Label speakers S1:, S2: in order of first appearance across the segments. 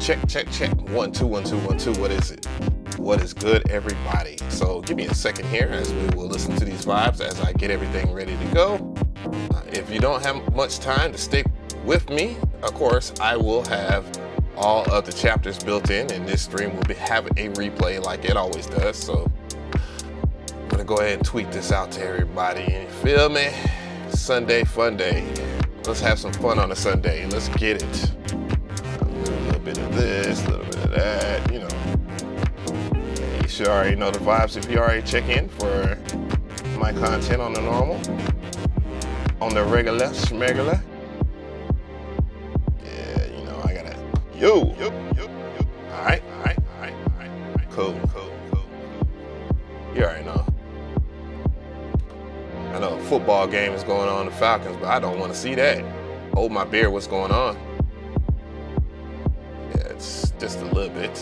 S1: Check, check, check. 1 2 1 2 1 2. What is it? What is good, everybody? So give me a second here as we will listen to these vibes as I get everything ready to go. If you don't have much time to stick with me, of course, I will have all of the chapters built in, and this stream will have a replay like it always does. So I'm gonna go ahead and tweet this out to everybody. You feel me? Sunday fun day. Let's have some fun on a Sunday. Let's get it. A little bit of this, a little bit of that, you know. You should already know the vibes if you already check in for my content on the normal, on the regular, schmegular. Yeah, you know, I gotta, yo. All right. Cool. You already know. I know a football game is going on, the Falcons, but I don't want to see that. Hold my beer, what's going on? Yeah, it's just a little bit.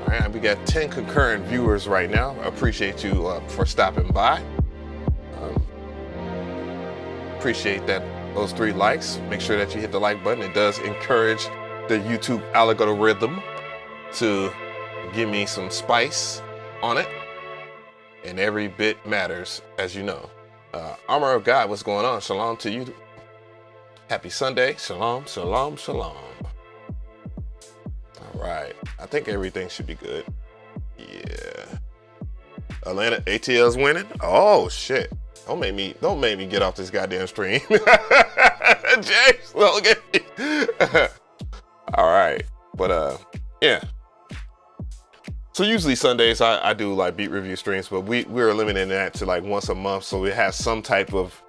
S1: All right, we got 10 concurrent viewers right now. I appreciate you for stopping by. Appreciate those 3 likes. Make sure that you hit the like button. It does encourage the YouTube algorithm to give me some spice on it. And every bit matters, as you know. Armor of God, what's going on? Shalom to you. Happy Sunday. Shalom. All right. I think everything should be good. Yeah. Atlanta ATL's winning. Oh shit. Don't make me get off this goddamn stream. James, look at me. All right. But yeah. So usually Sundays I do like beat review streams, but we're limiting that to like once a month, so it has some type of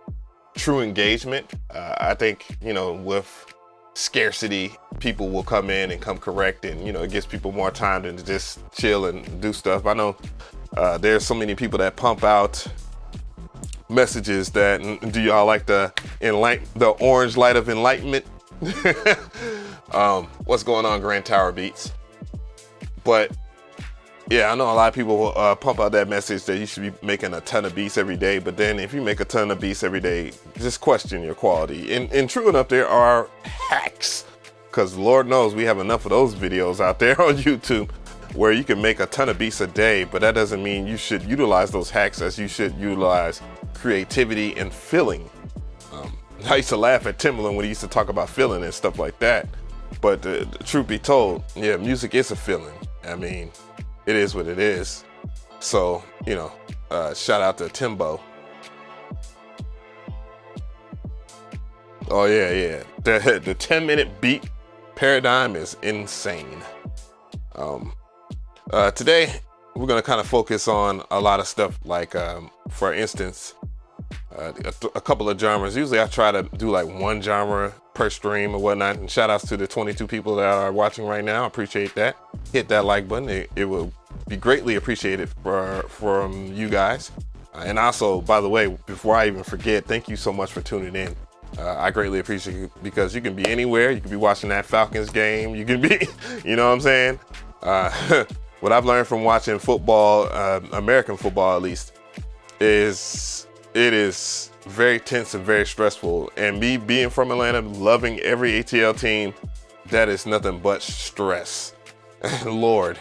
S1: true engagement. I think, you know, with scarcity, people will come in and come correct, and you know, it gives people more time to just chill and do stuff. I know there's so many people that pump out messages that, do y'all like the orange light of enlightenment? What's going on, Grand Tower Beats? But yeah, I know a lot of people pump out that message that you should be making a ton of beats every day, but then if you make a ton of beats every day, just question your quality. And true enough, there are hacks, because Lord knows we have enough of those videos out there on YouTube where you can make a ton of beats a day, but that doesn't mean you should utilize those hacks as you should utilize creativity and feeling. I used to laugh at Timbaland when he used to talk about feeling and stuff like that, but the truth be told, yeah, music is a feeling. I mean, it is what it is. So, you know, shout out to Timbo. Oh yeah. The 10-minute beat paradigm is insane. Today, we're gonna kind of focus on a lot of stuff like, for instance, a couple of genres. Usually I try to do like one genre per stream or whatnot, and shout outs to the 22 people that are watching right now. I appreciate that. Hit that like button. It will be greatly appreciated from you guys. And also, by the way, before I even forget, thank you so much for tuning in. I greatly appreciate it, because you can be anywhere. You can be watching that Falcons game. You can be, you know what I'm saying? What I've learned from watching football, American football at least, is it is very tense and very stressful. And me being from Atlanta, loving every ATL team, that is nothing but stress. Lord,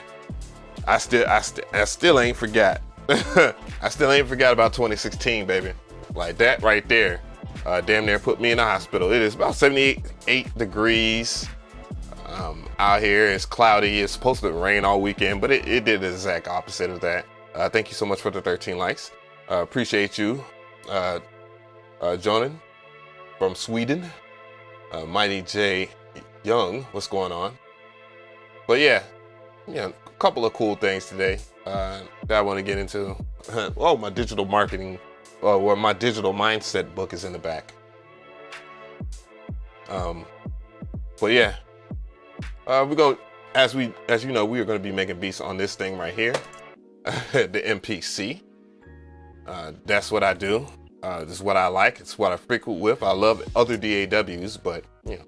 S1: I still ain't forgot. I still ain't forgot about 2016, baby. Like that right there, damn near put me in the hospital. It is about 78 degrees out here. It's cloudy. It's supposed to rain all weekend, but it did the exact opposite of that. Thank you so much for the 13 likes. Appreciate you. Jonan from Sweden. Mighty J Young, what's going on? But yeah, a couple of cool things today that I want to get into. Oh, my digital marketing, or my digital mindset book is in the back. But yeah, we go, as you know, we are going to be making beats on this thing right here, the MPC. That's what I do. This is what I like. It's what I frequent with. I love other DAWs, but you know,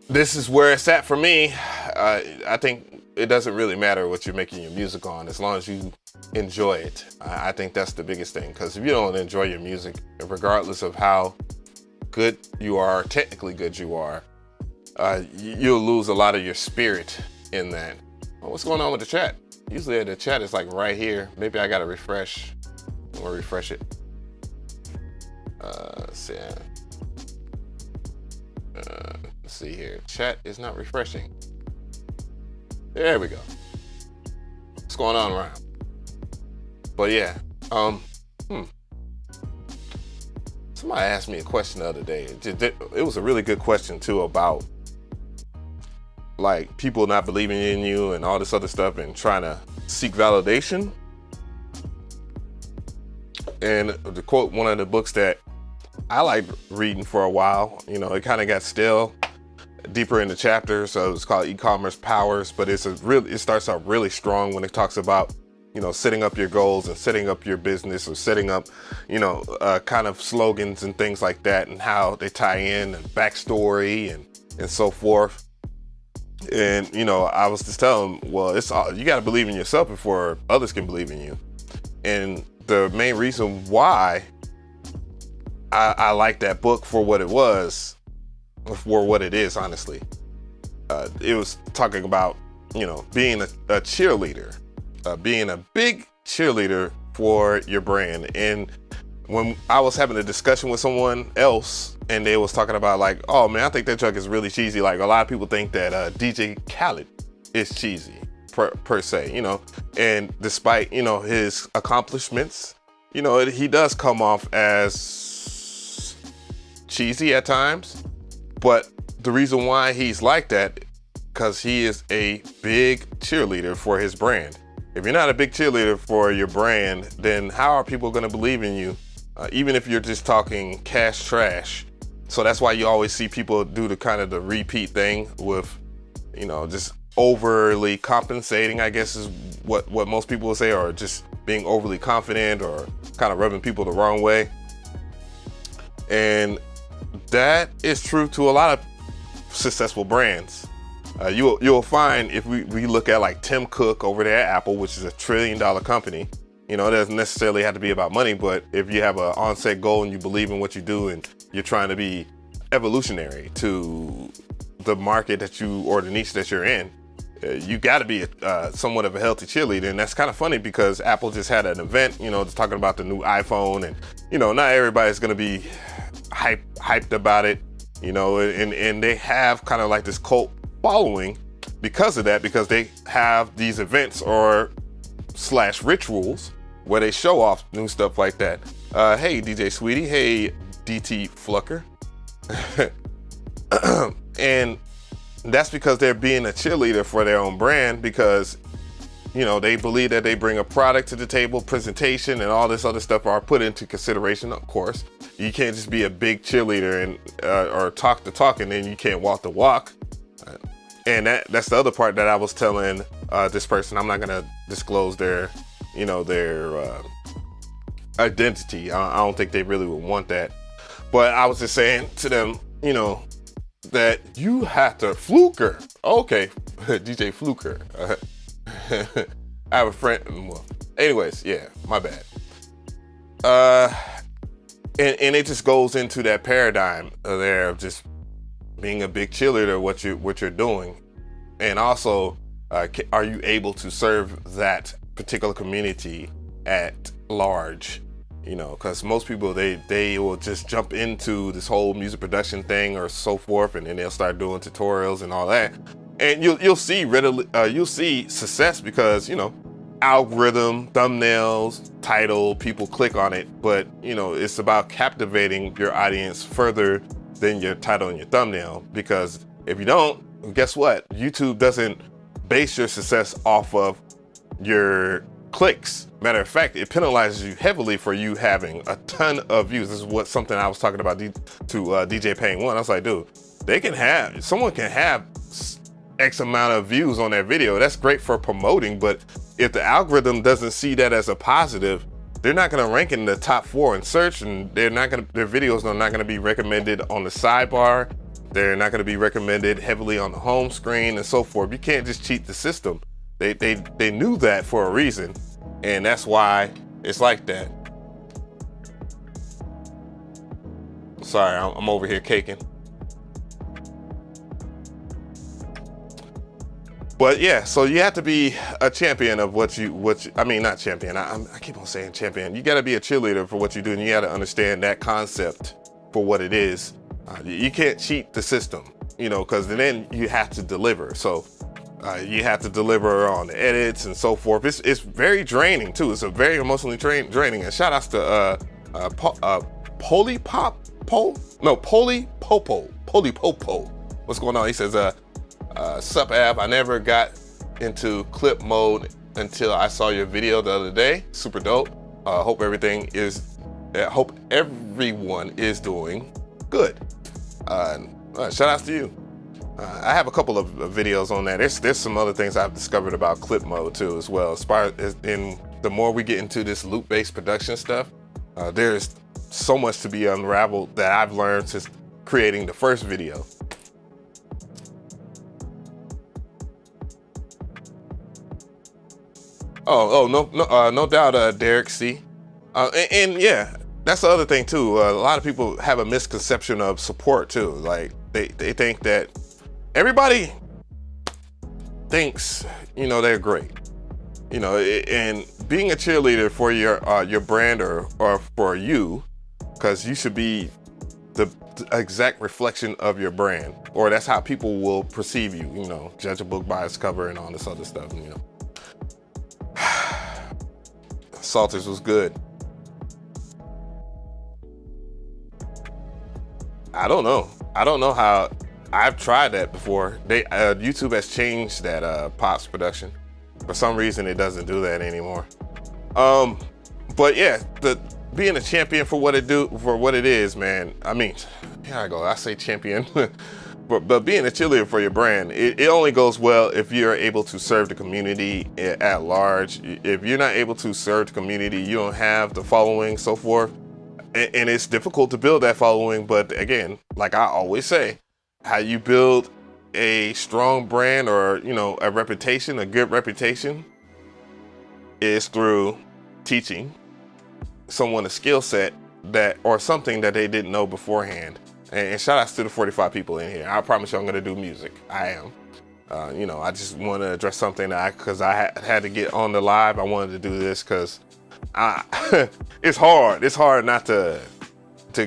S1: this is where it's at for me. I think it doesn't really matter what you're making your music on, as long as you enjoy it. I think that's the biggest thing, because if you don't enjoy your music, regardless of how good you are, technically good you are, you'll lose a lot of your spirit in that. Oh, what's going on with the chat? Usually the chat is like right here. Maybe I gotta refresh. I'm gonna refresh it. Let's see here. Chat is not refreshing. There we go. What's going on around? But yeah, somebody asked me a question the other day. It was a really good question too, about like people not believing in you and all this other stuff and trying to seek validation. And to quote one of the books that I liked reading for a while, you know, it kind of got stale deeper in the chapter, so it's called E-Commerce Powers, but it starts out really strong when it talks about, you know, setting up your goals and setting up your business, or setting up, you know, kind of slogans and things like that, and how they tie in, and backstory and so forth. And, you know, I was just telling them, well, you got to believe in yourself before others can believe in you. And the main reason why I like that book for what it was, for what it is, honestly, it was talking about, you know, being a cheerleader, being a big cheerleader for your brand. And when I was having a discussion with someone else, and they was talking about like, oh man, I think that joke is really cheesy. Like a lot of people think that DJ Khaled is cheesy per se, you know, and despite, you know, his accomplishments, you know, he does come off as cheesy at times. But the reason why he's like that, because he is a big cheerleader for his brand. If you're not a big cheerleader for your brand, then how are people going to believe in you? Even if you're just talking cash trash. So that's why you always see people do the kind of the repeat thing with, you know, just overly compensating, I guess is what most people will say, or just being overly confident, or kind of rubbing people the wrong way. And that is true to a lot of successful brands. You'll find, if we look at like Tim Cook over there at Apple, which is a $1 trillion company, you know, it doesn't necessarily have to be about money, but if you have an onset goal and you believe in what you do and you're trying to be evolutionary to the market that you, or the niche that you're in, you got to be somewhat of a healthy cheerleader. And that's kind of funny because Apple just had an event, you know, just talking about the new iPhone, and, you know, not everybody's going to be hyped about it, you know, and they have kind of like this cult following because of that, because they have these events or / rituals where they show off new stuff like that. Hey, DJ Sweetie. Hey, DT Flucker. And that's because they're being a cheerleader for their own brand, because, you know, they believe that they bring a product to the table, presentation, and all this other stuff are put into consideration. Of course, you can't just be a big cheerleader and or talk the talk and then you can't walk the walk. And that's the other part that I was telling this person. I'm not gonna disclose their, you know, their identity. I don't think they really would want that. But I was just saying to them, you know, that you have to Fluker. Okay, DJ Fluker. I have a friend. Well, anyways, yeah, my bad. And it just goes into that paradigm there of just being a big cheerleader, what you're doing, and also are you able to serve that particular community at large? You know, because most people they will just jump into this whole music production thing or so forth, and then they'll start doing tutorials and all that, and you'll see readily you'll see success because, you know, algorithm, thumbnails, title, people click on it. But, you know, it's about captivating your audience further than your title and your thumbnail, because if you don't, guess what? YouTube doesn't base your success off of your clicks. Matter of fact, it penalizes you heavily for you having a ton of views. This is something I was talking about to DJ Payne One. I was like, dude, someone can have X amount of views on their video. That's great for promoting, but if the algorithm doesn't see that as a positive, they're not going to rank in the top 4 in search, and their videos are not going to be recommended on the sidebar. They're not going to be recommended heavily on the home screen and so forth. You can't just cheat the system. They knew that for a reason, and that's why it's like that. Sorry, I'm over here caking. But yeah, so you have to be a champion of I mean, not champion, I keep on saying champion. You gotta be a cheerleader for what you do, and you gotta understand that concept for what it is. You can't cheat the system, you know, because then you have to deliver. So you have to deliver on the edits and so forth. It's very draining too. It's a very emotionally draining. And shout outs to Polypopo. What's going on? He says, sup Av, I never got into clip mode until I saw your video the other day. Super dope. Hope everyone is doing good. Shout outs to you. I have a couple of videos on that. There's some other things I've discovered about clip mode too as well. In the more we get into this loop-based production stuff, there's so much to be unraveled that I've learned since creating the first video. No doubt, Derek C. And yeah, that's the other thing too. A lot of people have a misconception of support too. Like they think that everybody thinks, you know, they're great. You know, and being a cheerleader for your brand or for you, because you should be the exact reflection of your brand, or that's how people will perceive you. You know, judge a book by its cover and all this other stuff. You know, Salters was good. I don't know how. I've tried that before. YouTube has changed that Pops production. For some reason, it doesn't do that anymore. But yeah, being a champion for what it is, man. I mean, here I go. I say champion, but being a cheerleader for your brand, it only goes well if you're able to serve the community at large. If you're not able to serve the community, you don't have the following, so forth, and it's difficult to build that following. But again, like I always say, how you build a strong brand or, you know, a good reputation is through teaching someone a skill set or something that they didn't know beforehand. And shout outs to the 45 people in here. I promise you I'm gonna do music. I am. You know, I just want to address something because I had to get on the live. I wanted to do this because it's hard. It's hard not to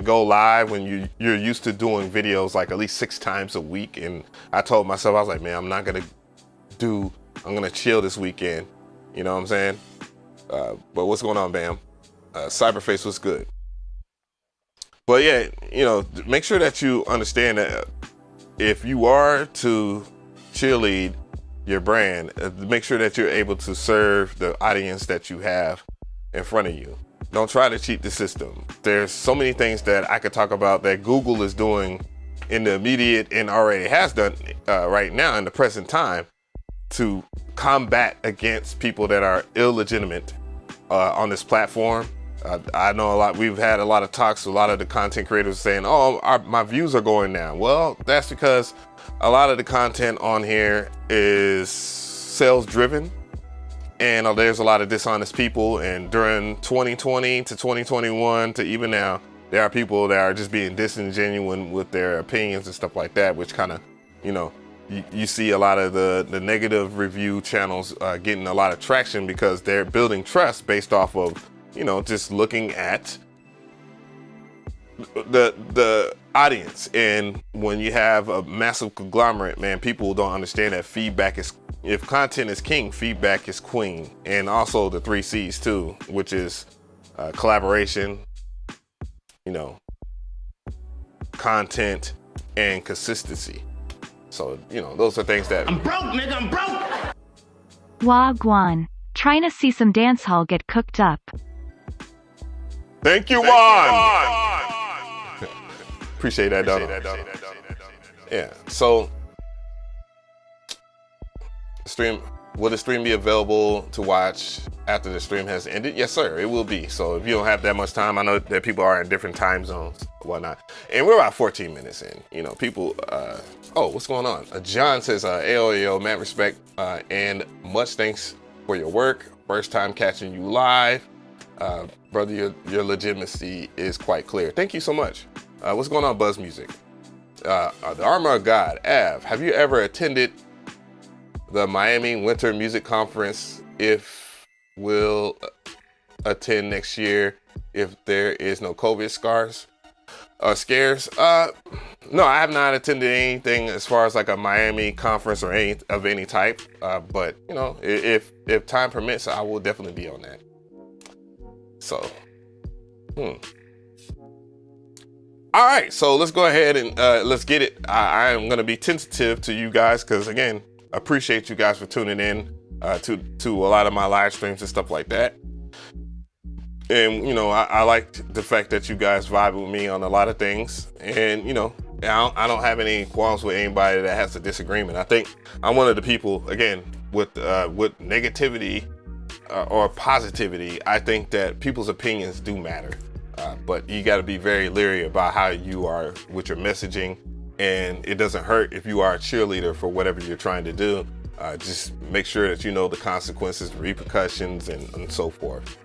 S1: go live when you're used to doing videos like at least 6 times a week. And I told myself, I was like, man, I'm gonna chill this weekend. You know what I'm saying? But what's going on, Bam? Cyberface was good. But yeah, you know, make sure that you understand that if you are to cheerlead your brand, make sure that you're able to serve the audience that you have in front of you. Don't try to cheat the system. There's so many things that I could talk about that Google is doing in the immediate and already has done right now in the present time to combat against people that are illegitimate on this platform. I know we've had a lot of talks, a lot of the content creators saying, oh, my views are going down. Well, that's because a lot of the content on here is sales driven. And there's a lot of dishonest people. And during 2020 to 2021 to even now, there are people that are just being disingenuous with their opinions and stuff like that, which kind of, you know, you see a lot of the negative review channels getting a lot of traction because they're building trust based off of, you know, just looking at the audience. And when you have a massive conglomerate, man, people don't understand that feedback is, if content is king, feedback is queen. And also the 3 C's too, which is collaboration, you know, content, and consistency. So, you know, those are things that... I'm broke, nigga, I'm broke!
S2: Wagwan. Trying to see some dancehall get cooked up.
S1: Thank you, Juan! Appreciate that, Donald. Yeah, so... Will the stream be available to watch after the stream has ended? Yes, sir, it will be. So if you don't have that much time, I know that people are in different time zones and whatnot. And we're about 14 minutes in. You know, people, oh, what's going on? John says, AOAO, mad respect, and much thanks for your work. First time catching you live. Brother, your legitimacy is quite clear. Thank you so much. What's going on, Buzz Music? The Armor of God, Av, have you ever attended the Miami Winter Music Conference, if we'll attend next year, if there is no COVID scares. No, I have not attended anything as far as like a Miami conference or any type. But you know, if time permits, I will definitely be on that. So, all right, so let's go ahead and let's get it. I am going to be tentative to you guys because, again, I appreciate you guys for tuning in to a lot of my live streams and stuff like that. And, you know, I like the fact that you guys vibe with me on a lot of things. And, you know, I don't have any qualms with anybody that has a disagreement. I think I'm one of the people, again, with negativity or positivity. I think that people's opinions do matter. But you got to be very leery about how you are with your messaging, and it doesn't hurt if you are a cheerleader for whatever you're trying to do. Just make sure that you know the consequences, the repercussions, and so forth.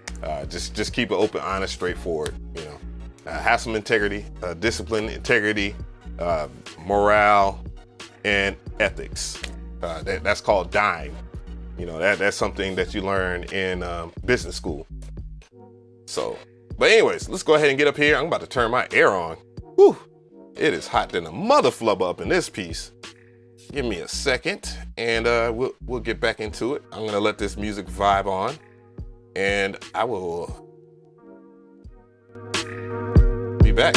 S1: Just keep it open, honest, straightforward. You know, have some integrity, discipline, integrity, morale, and ethics. That's called DIME. You know, that's something that you learn in business school. So. But anyways, let's go ahead and get up here. I'm about to turn my air on. Whew, it is hot than a mother flubber up in this piece. Give me a second and we'll get back into it. I'm gonna let this music vibe on and I will be back.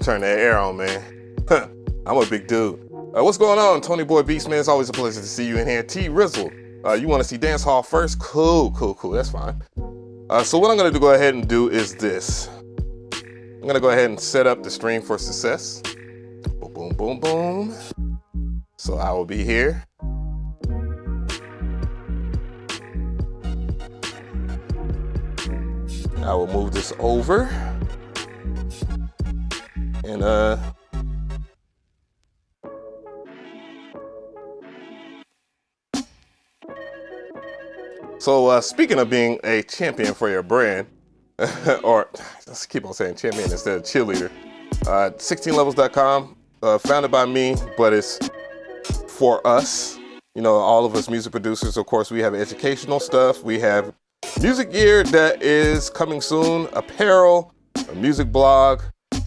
S1: Turn that air on, man. I'm a big dude. What's going on, Tony Boy Beats, man? It's always a pleasure to see you in here. T Rizzle, you want to see Dancehall first? Cool. That's fine. So what I'm going to go ahead and do is this. I'm going to go ahead and set up the stream for success. Boom, boom, boom. So I will be here. I will move this over. And so speaking of being a champion for your brand, or let's keep on saying champion instead of cheerleader, 16levels.com, founded by me, but it's for us, you know, all of us music producers. Of course, we have educational stuff. We have music gear that is coming soon, apparel, a music blog,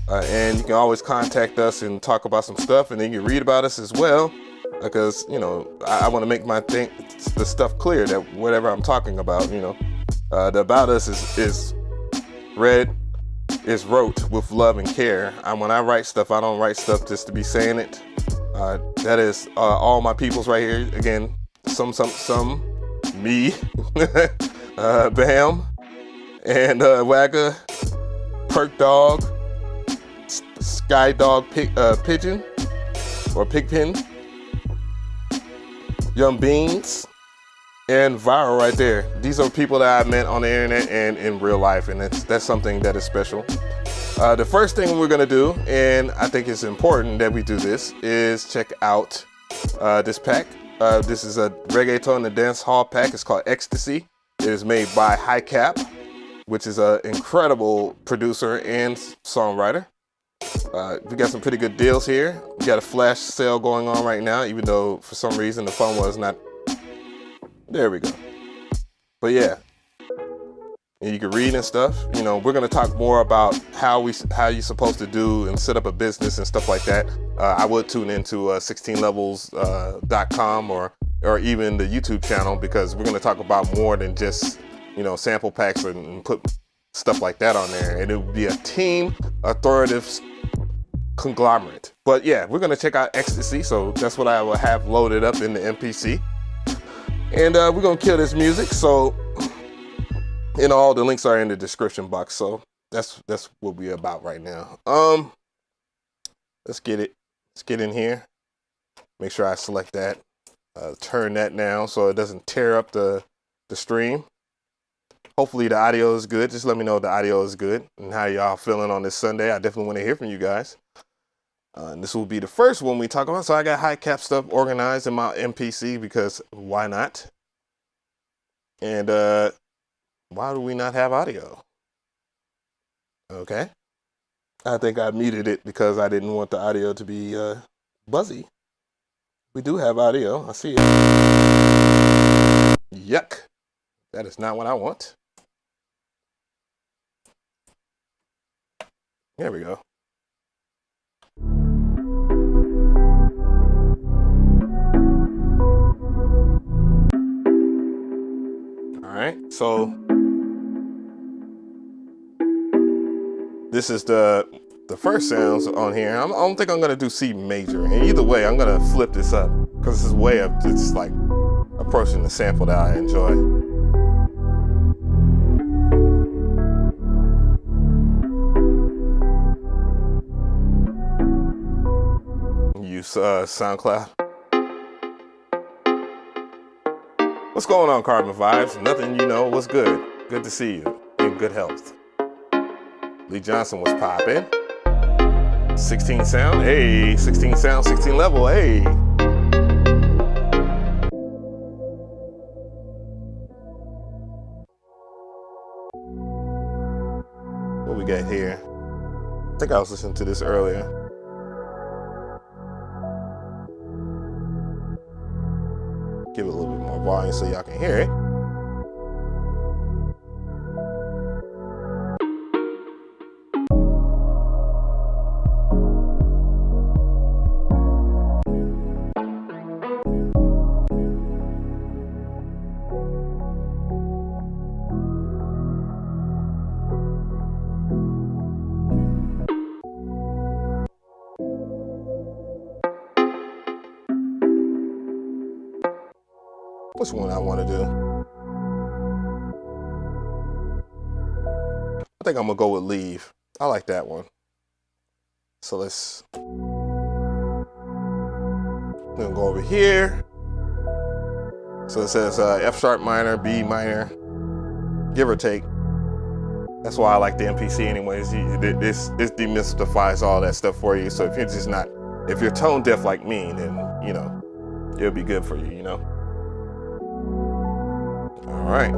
S1: and you can always contact us and talk about some stuff, and then you can read about us as well, because, you know, I want to make the stuff clear that whatever I'm talking about, you know, the about us is wrote with love and care. When I write stuff, I don't write stuff just to be saying it. That is all my peoples right here. Again, some me, Bam, and Wagga, Perk Dog, Sky Dog Pigeon, or Pigpen, Young Beans, and Viral right there. These are people that I met on the internet and in real life, and that's something that is special. The first thing we're gonna do, and I think it's important that we do this, is check out this pack. This is a reggaeton and dancehall pack. It's called Ecstasy. It is made by High Cap, which is an incredible producer and songwriter. We got some pretty good deals here. We got a flash sale going on right now, even though for some reason the phone was not. There we go. But yeah, and you can read and stuff. You know, we're gonna talk more about how you're supposed to do and set up a business and stuff like that. I would tune into 16levels.com or even the YouTube channel, because we're gonna talk about more than just, you know, sample packs and put stuff like that on there. And it would be a team authoritative conglomerate. But yeah, we're gonna check out Ecstasy, so that's what I will have loaded up in the MPC. And we're gonna kill this music, so all the links are in the description box, so that's what we're about right now. Let's get it. Let's get in here. Make sure I select that. Turn that down so it doesn't tear up the stream. Hopefully the audio is good. Just let me know if the audio is good and how y'all feeling on this Sunday. I definitely want to hear from you guys. And this will be the first one we talk about. So I got high cap stuff organized in my MPC because why not? And why do we not have audio? Okay. I think I muted it because I didn't want the audio to be buzzy. We do have audio. I see it. Yuck. That is not what I want. There we go. All right, so this is the first sounds on here. I don't think I'm gonna do C major, and either way, I'm gonna flip this up because this is way up. It's like approaching the sample that I enjoy. Use SoundCloud. What's going on, Carbon Vibes? Nothing, what's good? Good to see you in good health. Lee Johnson was popping. 16 sound, hey, 16 sound, 16 level, hey. What we got here? I think I was listening to this earlier. Give it a little bit more volume so y'all can hear it. Which one I want to do? I think I'm gonna go with Leave. I like that one. So let's go over here. So it says F sharp minor, B minor, give or take. That's why I like the MPC anyways. This demystifies all that stuff for you. So if you're tone deaf like me, then it'll be good for you, All right.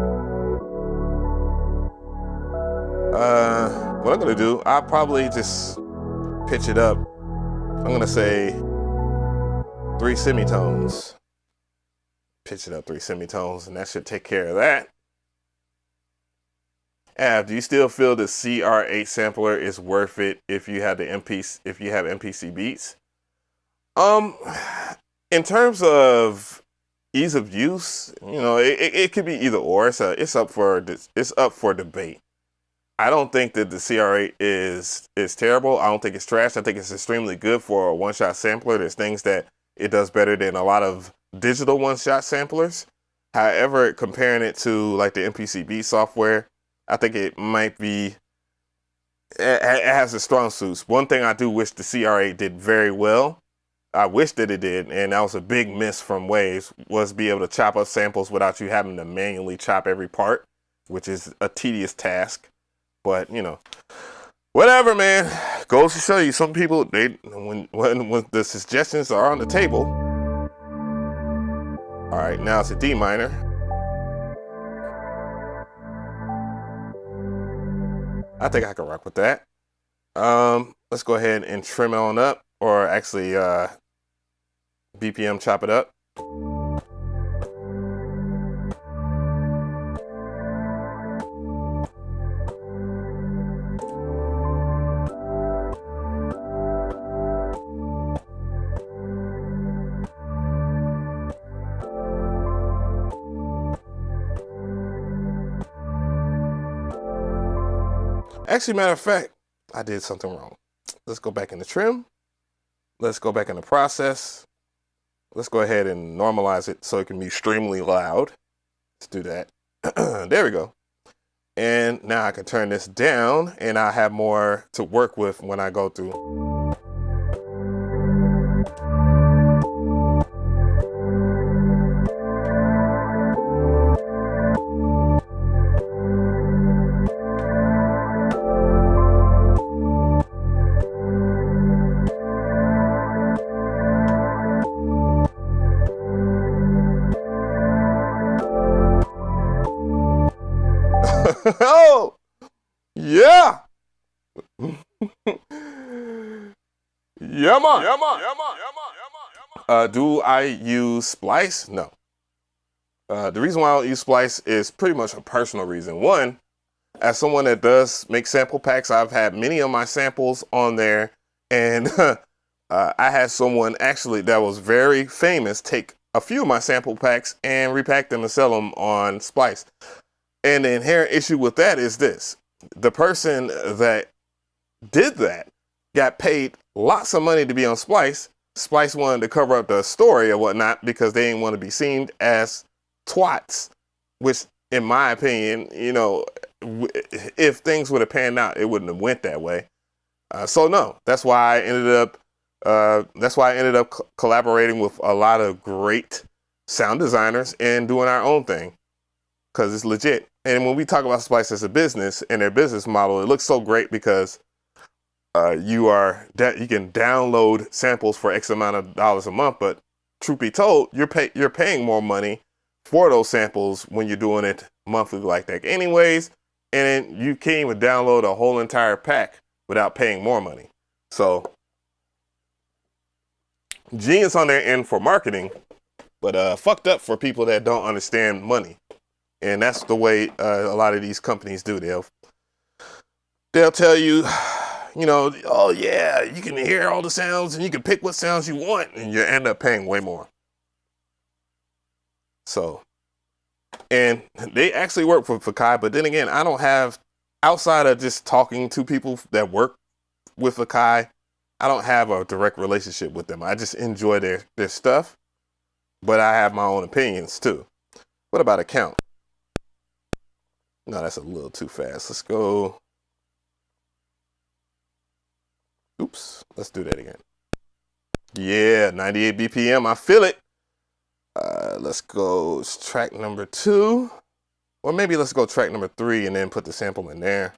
S1: What I'm gonna do, I'll probably just pitch it up. I'm gonna say 3 semitones. Pitch it up 3 semitones, and that should take care of that. Do you still feel the CR8 sampler is worth it if you have MPC beats? In terms of ease of use, it could be either or. It's up for debate. I don't think that the CR8 is terrible. I don't think it's trash. I think it's extremely good for a one-shot sampler. There's things that it does better than a lot of digital one-shot samplers. However, comparing it to like the MPC beat software, I think it might be, it has the strong suits. One thing I do wish the CR8 did very well, I wish that it did, and that was a big miss from Waves, was be able to chop up samples without you having to manually chop every part, which is a tedious task. But whatever, man. Goes to show you, some people, when the suggestions are on the table. All right, now it's a D minor. I think I can rock with that. Let's go ahead and trim it on up, or actually BPM chop it up. Actually, matter of fact, I did something wrong. Let's go back into trim. Let's go back into process. Let's go ahead and normalize it so it can be extremely loud. Let's do that. There we go. And now I can turn this down and I have more to work with when I go through. Oh, yeah. Yeah, man. Do I use Splice? No. The reason why I don't use Splice is pretty much a personal reason. One, as someone that does make sample packs, I've had many of my samples on there, and I had someone actually that was very famous take a few of my sample packs and repack them and sell them on Splice. And the inherent issue with that is this: the person that did that got paid lots of money to be on Splice. Splice wanted to cover up the story or whatnot because they didn't want to be seen as twats, which in my opinion, you know, if things would have panned out, it wouldn't have went that way. So no, that's why I ended up collaborating with a lot of great sound designers and doing our own thing because it's legit. And when we talk about Splice as a business and their business model, it looks so great because you can download samples for X amount of dollars a month, but truth be told, you're paying more money for those samples when you're doing it monthly like that anyways, and you can't even download a whole entire pack without paying more money. So genius on their end for marketing, but fucked up for people that don't understand money. And that's the way a lot of these companies do. They'll tell you, you know, oh yeah, you can hear all the sounds and you can pick what sounds you want, and you end up paying way more. So, and they actually work for Fakai, but then again, I don't have, outside of just talking to people that work with Fakai, I don't have a direct relationship with them. I just enjoy their stuff, but I have my own opinions too. What about a count? No, that's a little too fast. Let's go. Oops, let's do that again. Yeah, 98 BPM, I feel it. Let's go track number 2. Or maybe let's go track number 3 and then put the sample in there.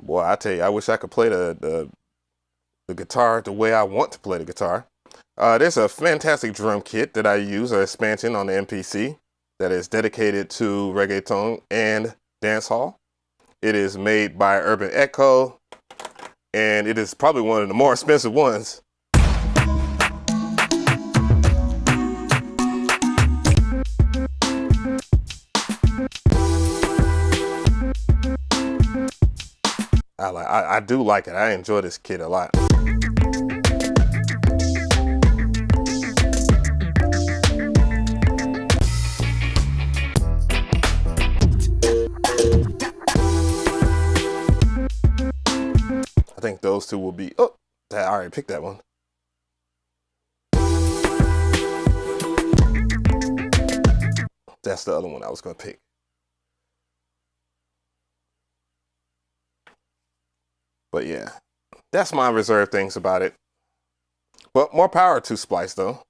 S1: Boy, I tell you, I wish I could play the guitar the way I want to play the guitar. There's a fantastic drum kit that I use, an expansion on the MPC that is dedicated to reggaeton and dancehall. It is made by Urban Echo, and it is probably one of the more expensive ones. I do like it. I enjoy this kit a lot. I think those two will be, oh, I already picked that one. That's the other one I was gonna pick. But yeah, that's my reserved things about it. But more power to Splice though.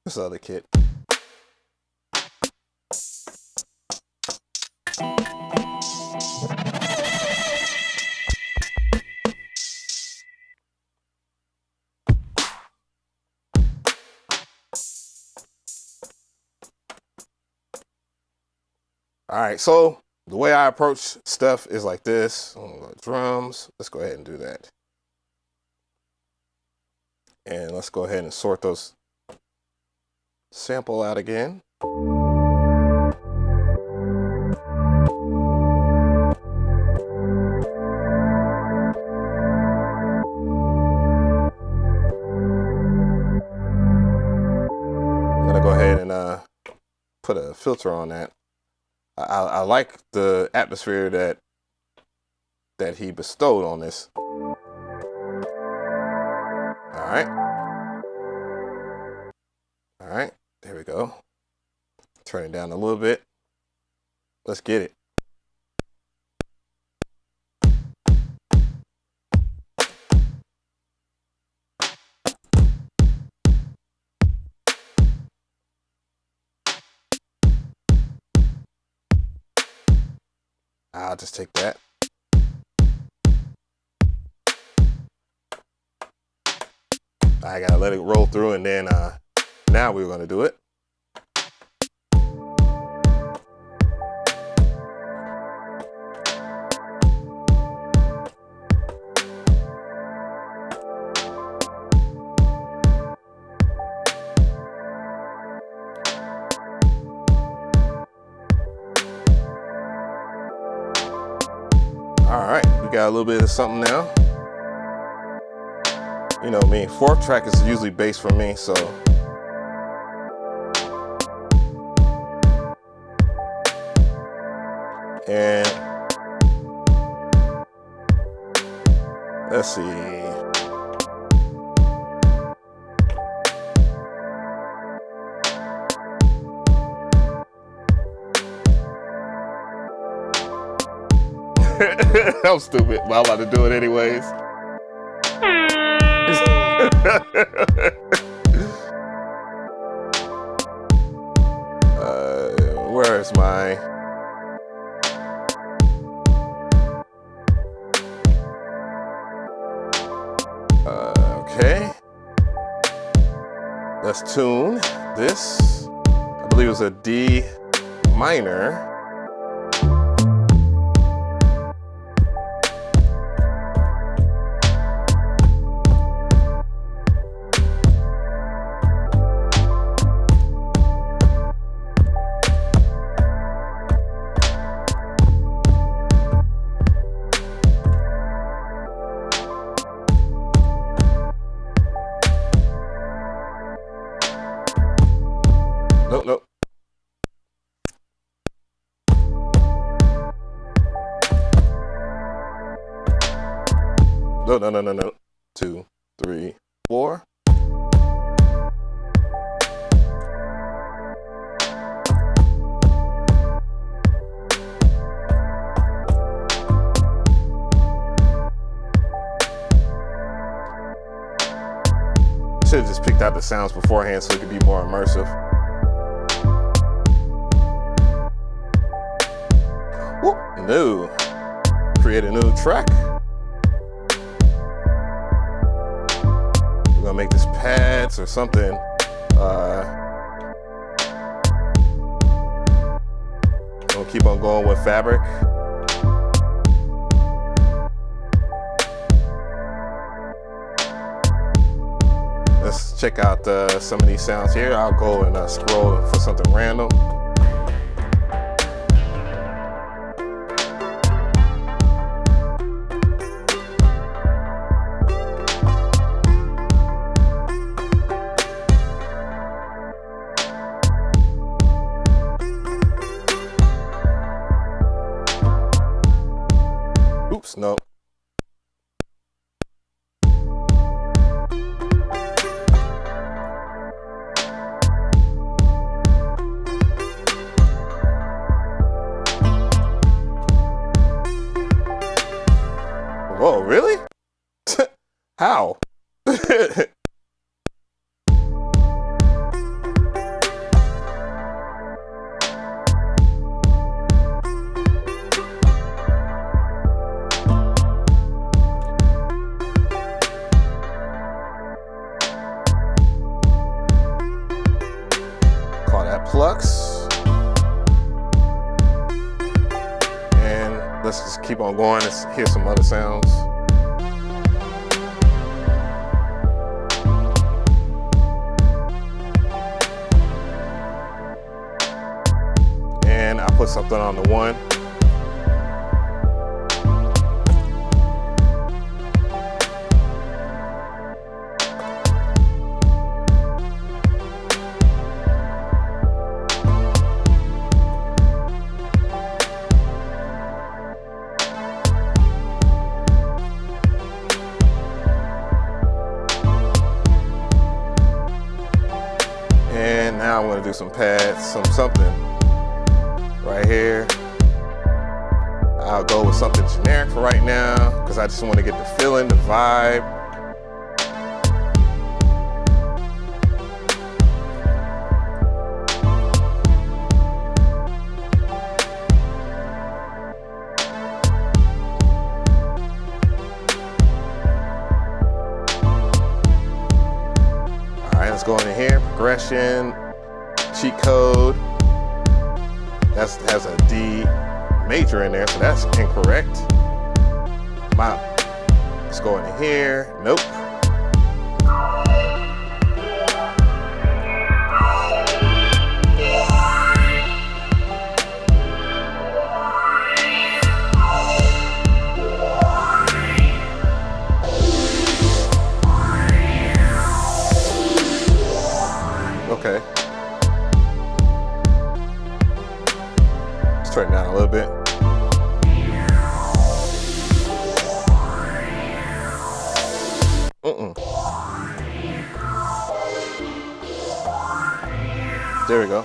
S1: This other kit. All right, so the way I approach stuff is like this. Drums, let's go ahead and do that. And let's go ahead and sort those sample out again. I'm gonna go ahead and put a filter on that. I like the atmosphere that he bestowed on this. All right, there we go. Turn it down a little bit. Let's get it. I'll just take that. I gotta let it roll through, and then now we're gonna do it. All right, we got a little bit of something now. You know me, fourth track is usually bass for me, so. And let's see. I'm stupid, but I'm about to do it anyways. Where's my... okay. Let's tune this. I believe it was a D minor. Nope. No. 2, 3, 4. Should have just picked out the sounds beforehand so it could be more immersive. No. Create a new track. We're gonna make this pads or something. Gonna keep on going with fabric. Let's check out some of these sounds here. I'll go and scroll for something random. Oops, no. Whoa, really? How? Call that Plux. let's just keep on going. Let's hear some other sounds. And I put something on the 1. And now I'm gonna do some pads, something right here. I'll go with something generic for right now because I just want to get the feeling, the vibe. All right, let's go in here. Progression, cheat code. That has a D major in there, so that's incorrect. Let's go into here. Nope. Okay. Let's turn it down a little bit. There we go.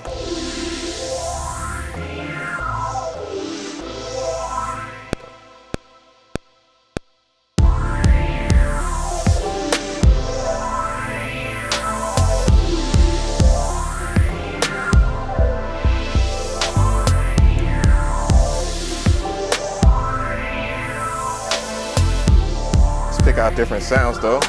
S1: Let's pick out different sounds though.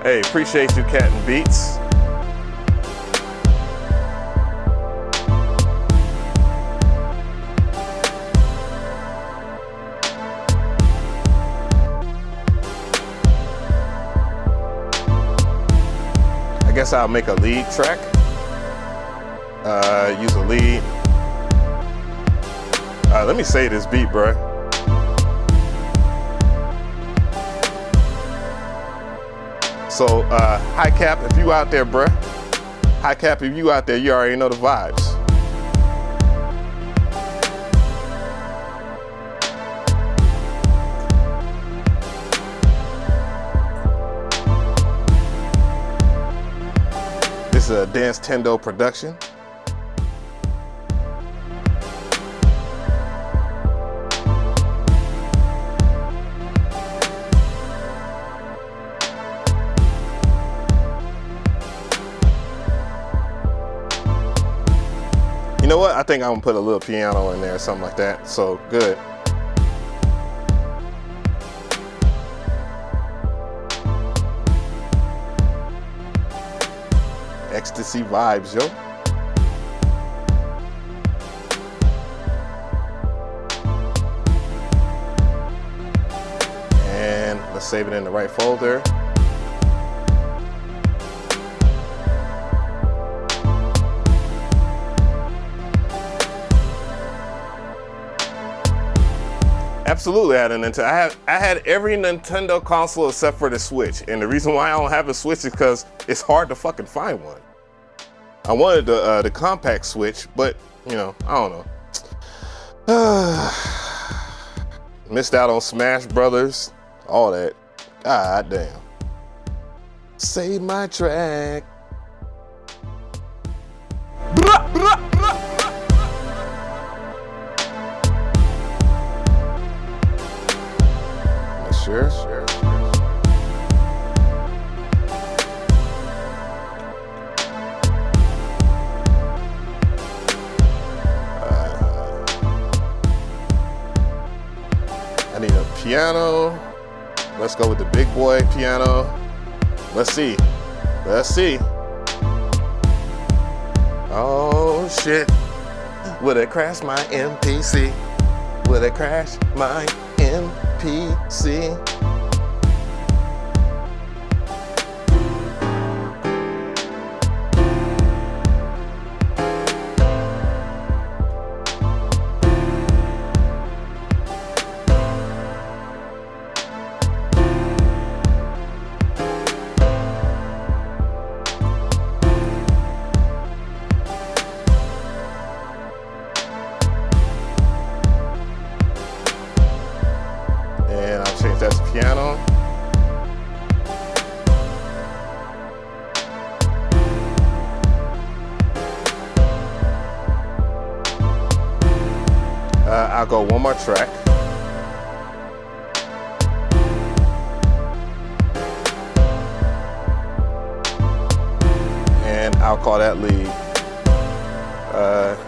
S1: Hey, appreciate you, Cat and Beats. I guess I'll make a lead track. Use a lead. Let me say this beat, bruh. So, High Cap, if you out there, bruh. High Cap, if you out there, you already know the vibes. This is a Dance Tendo production. You know what? I think I'm gonna put a little piano in there or something like that. So good. Ecstasy vibes, yo. And let's save it in the right folder. Absolutely, I had a Nintendo. I had every Nintendo console except for the Switch, and the reason why I don't have a Switch is because it's hard to fucking find one. I wanted the compact Switch, but you know, I don't know. Missed out on Smash Brothers, all that. God damn. Save my track. Sure. piano. Let's go with the big boy piano. Let's see. Let's see. Oh shit. Would it crash my MPC? Would it crash my MPC? That's piano. I'll go one more track. And I'll call that lead.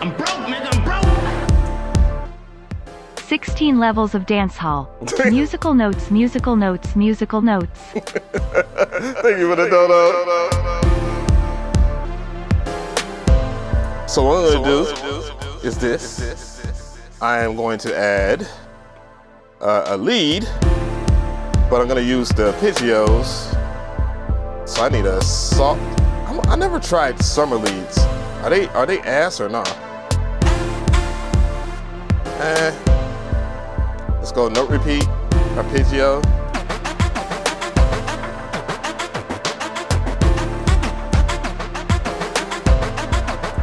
S3: I'm broke, nigga, I'm broke.
S2: 16 levels of dancehall. Musical notes, musical notes, musical notes.
S1: Thank you for the dono. So what I'm gonna do is this. I am going to add a lead, but I'm gonna use the arpeggios. So I need a soft. I never tried summer leads. Are they ass or not? Let's go note repeat, arpeggio.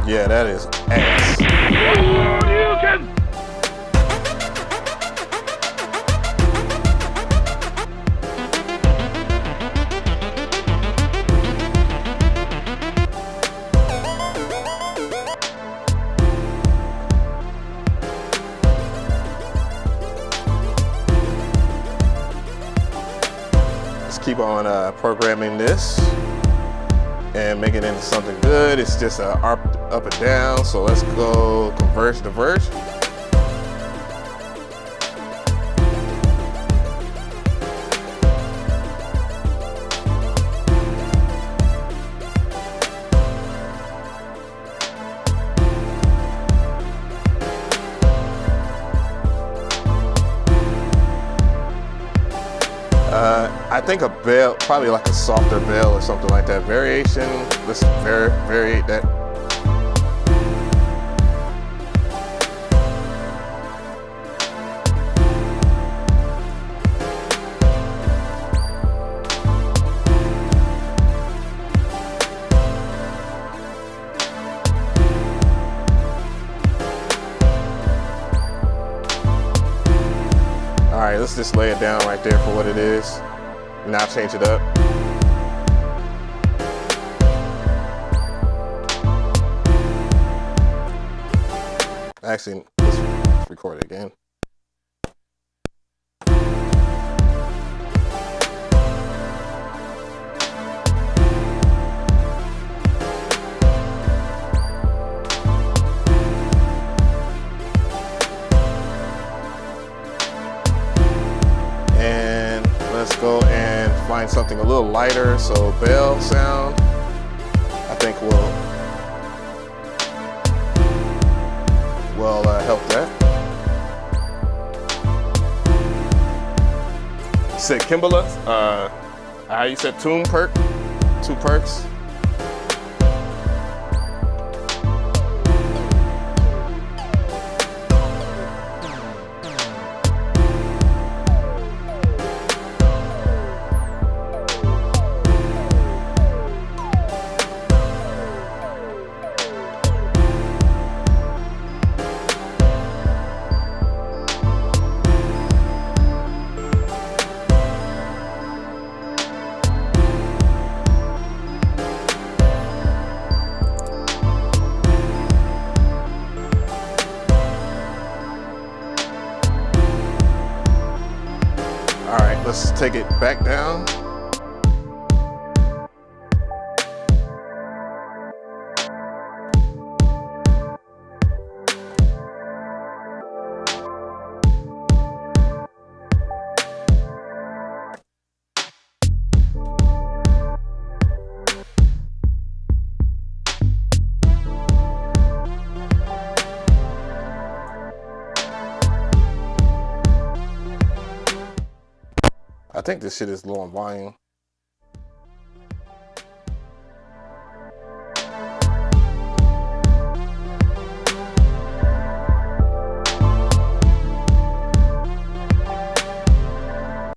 S1: Yeah, that is ass. Keep on programming this and make it into something good. It's just a up and down. So let's go converge, diverge. I think a bell, probably like a softer bell or something like that. Variation, let's variate that. All right, let's just lay it down right there for what it is. And I'll change it up. Actually, let's record it again. Let's go and find something a little lighter. So bell sound, I think will help that. You said Kimbala, how you said two perks. All right, let's take it back down. think this shit is low on volume.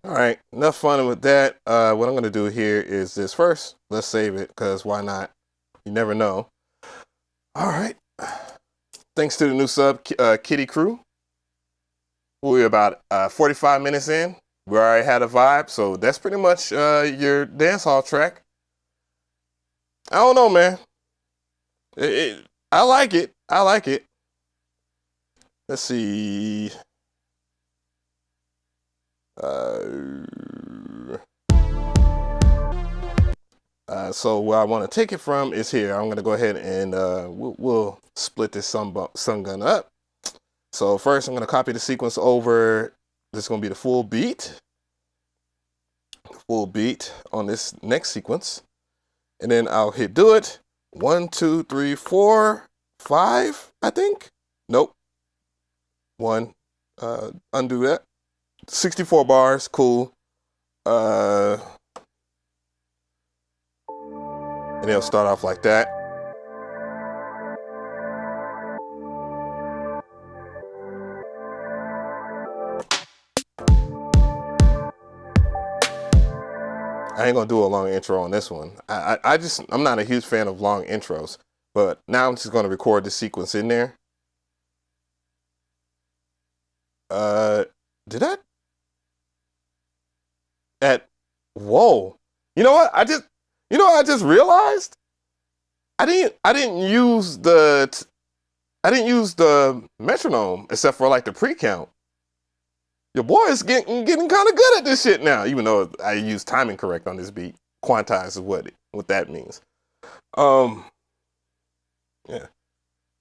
S1: All right, enough fun with that. What I'm gonna do here is this first. Let's save it, because why not? You never know. All right. Thanks to the new sub, Kitty Crew. We're about 45 minutes in. We already had a vibe, so that's pretty much your dancehall track. I don't know, man. I like it. I like it. Let's see. So where I want to take it from is here. I'm going to go ahead and we'll split this sun gun up. So first I'm going to copy the sequence over. This is going to be the full beat. Full beat on this next sequence. And then I'll hit do it. 1, 2, 3, 4, 5, I think. Nope. 1. Undo that. 64 bars, cool. And it'll start off like that. I ain't gonna do a long intro on this one. I'm not a huge fan of long intros, but now I'm just gonna record the sequence in there. Did I? Whoa. You know what? I just realized? I didn't use the metronome except for like the pre-count. Your boy is getting kind of good at this shit now, even though I use timing correct on this beat. Quantize is what that means. Yeah.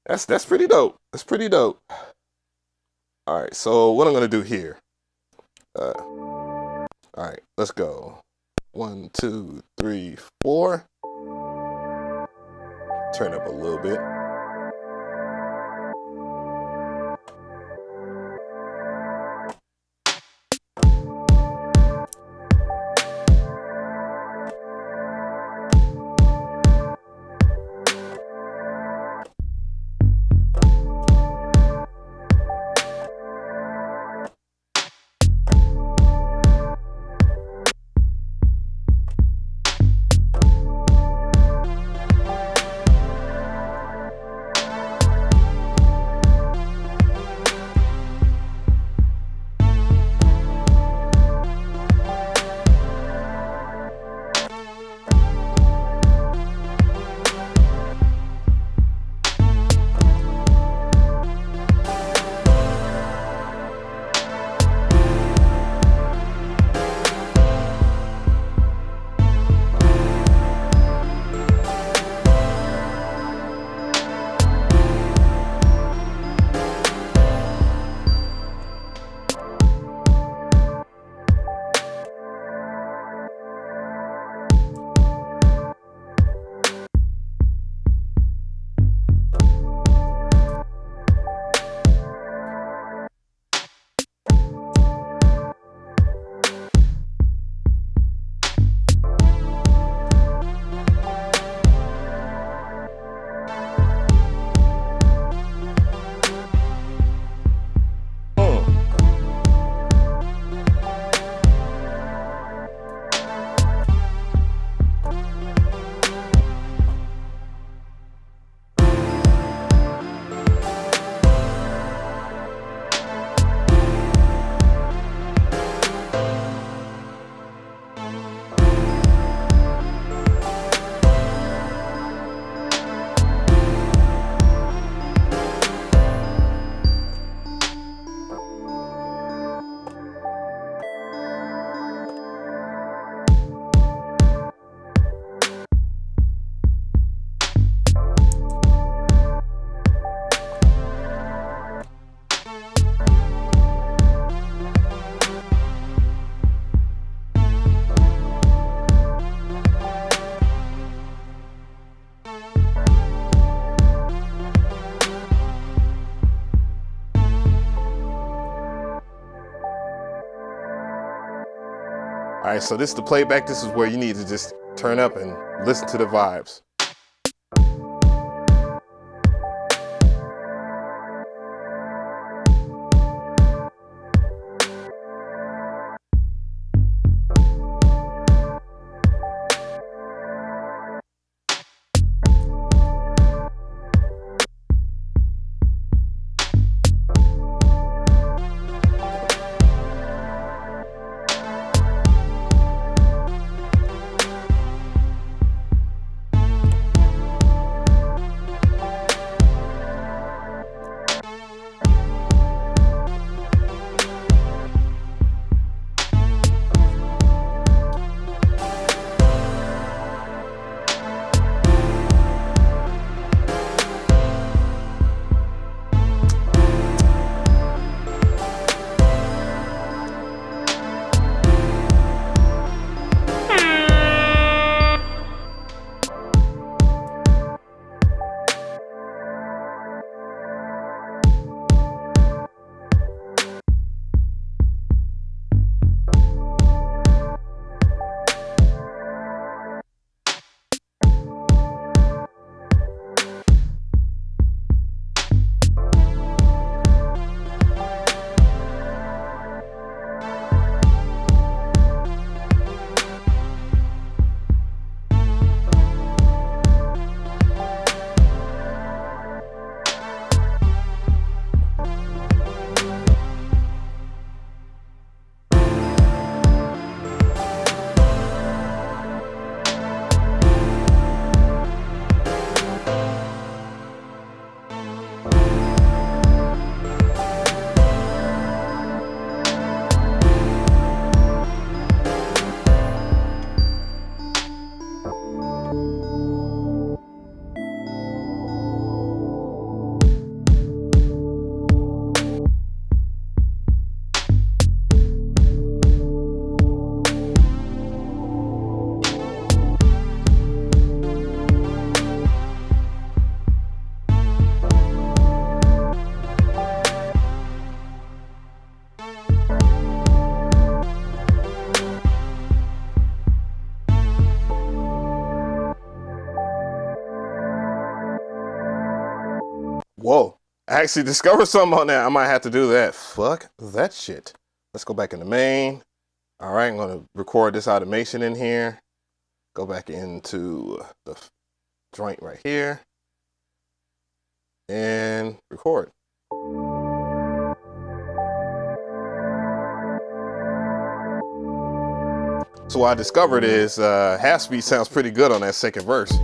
S1: That's pretty dope. That's pretty dope. All right, so what I'm gonna do here. All right, let's go. 1, 2, 3, 4. Turn up a little bit. All right, so this is the playback. This is where you need to just turn up and listen to the vibes. Whoa, I actually discovered something on that. I might have to do that. Fuck that shit. Let's go back into main. All right, I'm gonna record this automation in here. Go back into the joint right here and record. So what I discovered is half speed sounds pretty good on that second verse.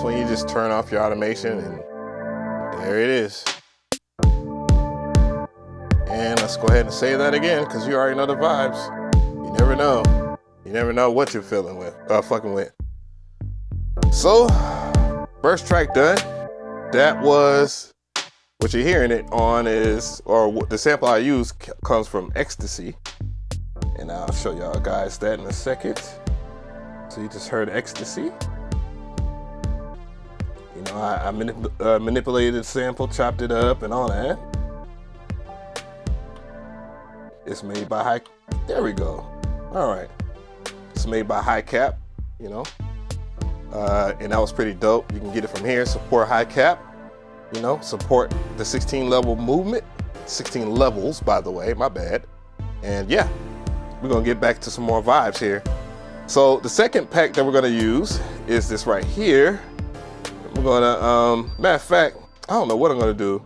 S1: when you just turn off your automation, and there it is. And let's go ahead and say that again, because you already know the vibes. You never know. You never know what you're fucking with. So, first track done. That was, what you're hearing it on is, or the sample I use comes from Ecstasy. And I'll show y'all guys that in a second. So you just heard Ecstasy. You know, I manipulated the sample, chopped it up and all that. It's made by High, there we go. All right. It's made by High Cap, you know. And that was pretty dope. You can get it from here, support High Cap, you know, support the 16 level movement. 16 levels, by the way, my bad. And yeah, we're gonna get back to some more vibes here. So the second pack that we're gonna use is this right here. We're gonna, matter of fact, I don't know what I'm gonna do.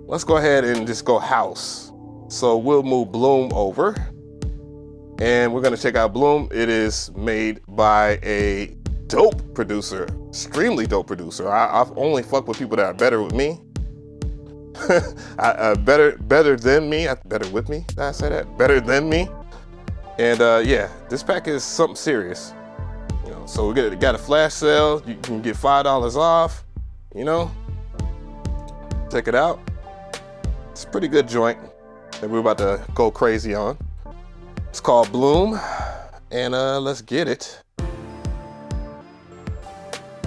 S1: Let's go ahead and just go house. So we'll move Bloom over and we're gonna check out Bloom. It is made by a dope producer, extremely dope producer. I've only fucked with people that are better with me. better than me, better with me, did I say that? Better than me. And yeah, this pack is something serious. You know, so we got a flash sale. You can get $5 off, you know. Check it out. It's a pretty good joint that we're about to go crazy on. It's called Bloom, and let's get it.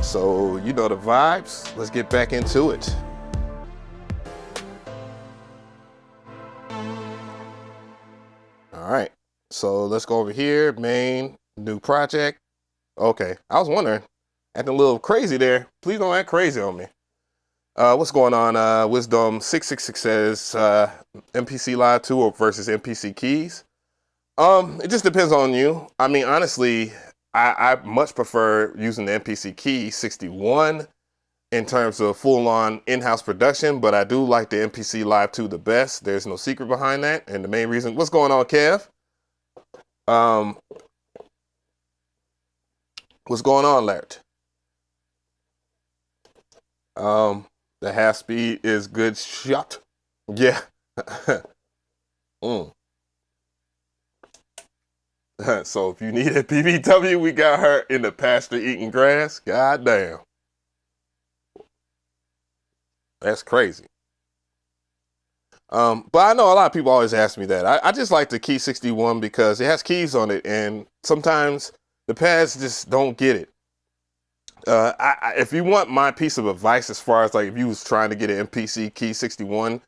S1: So you know the vibes. Let's get back into it. All right, so let's go over here, main, new project. Okay, I was wondering, acting a little crazy there. Please don't act crazy on me. What's going on? Wisdom 666 says MPC Live 2 versus MPC keys. It just depends on you. I mean, honestly, I much prefer using the MPC Key 61 in terms of full-on in-house production, but I do like the MPC Live 2 the best. There's no secret behind that. And the main reason, what's going on, Kev? What's going on, Larry? The half speed is good shot. Yeah. So if you need a PBW, we got her in the pasture eating grass. God damn. That's crazy. But I know a lot of people always ask me that. I just like the Key 61 because it has keys on it, and sometimes the pads just don't get it. If you want my piece of advice as far as like if you was trying to get an MPC Key 61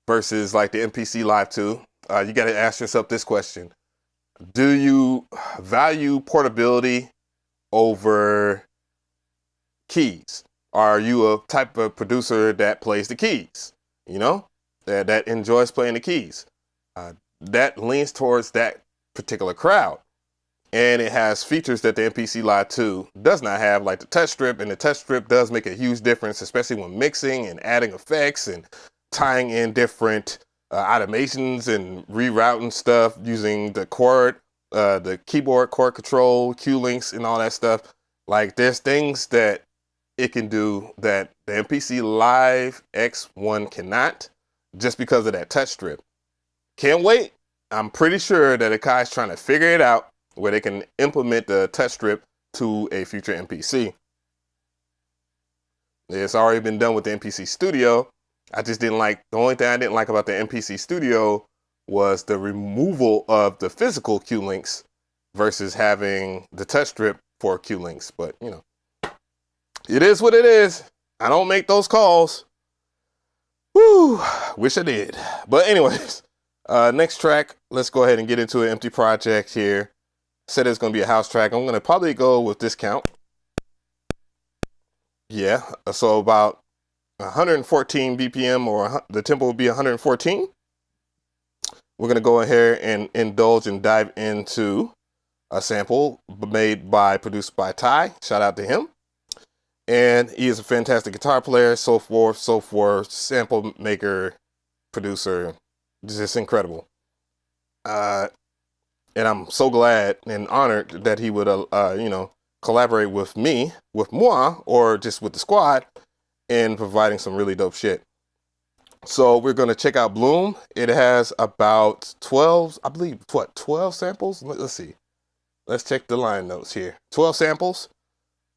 S1: versus like the MPC Live 2, you got to ask yourself this question. Do you value portability over keys? Are you a type of producer that plays the keys? You know, that enjoys playing the keys? That leans towards that particular crowd. And it has features that the MPC Live 2 does not have, like the touch strip, and the touch strip does make a huge difference, especially when mixing and adding effects and tying in different automations and rerouting stuff using the chord, the keyboard chord control, Q links and all that stuff. Like there's things that it can do that the MPC Live X1 cannot, just because of that touch strip. Can't wait. I'm pretty sure that Akai's trying to figure it out where they can implement the touch strip to a future MPC. It's already been done with the MPC Studio. I just didn't like, the only thing I didn't like about the MPC Studio was the removal of the physical Q links versus having the touch strip for Q links. But you know, it is what it is. I don't make those calls. Woo, wish I did. But anyways, next track, let's go ahead and get into an empty project here. Said it's going to be a house track. I'm going to probably go with Discount. Yeah, so about 114 BPM, or the tempo will be 114. We're going to go ahead and indulge and dive into a sample produced by Ty. Shout out to him. And he is a fantastic guitar player, so forth, sample maker, producer, just incredible. And I'm so glad and honored that he would, you know, collaborate with me, with moi, or just with the squad in providing some really dope shit. So we're going to check out Bloom. It has about 12, I believe, what, 12 samples? Let's see. Let's check the line notes here. 12 samples.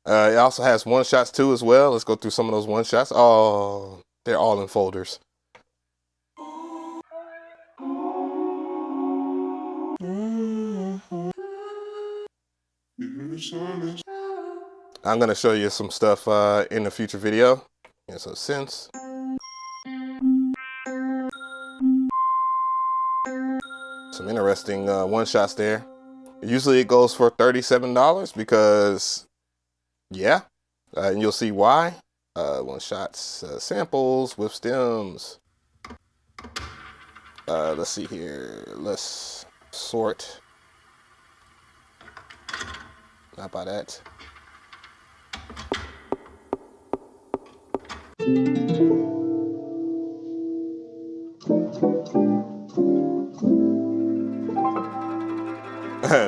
S1: It also has one shots too as well. Let's go through some of those one shots. Oh, they're all in folders. I'm going to show you some stuff in a future video. And so since some interesting one shots there. Usually it goes for $37 because, yeah, and you'll see why. One shots, samples with stems. Let's see here. Let's sort. Not by that.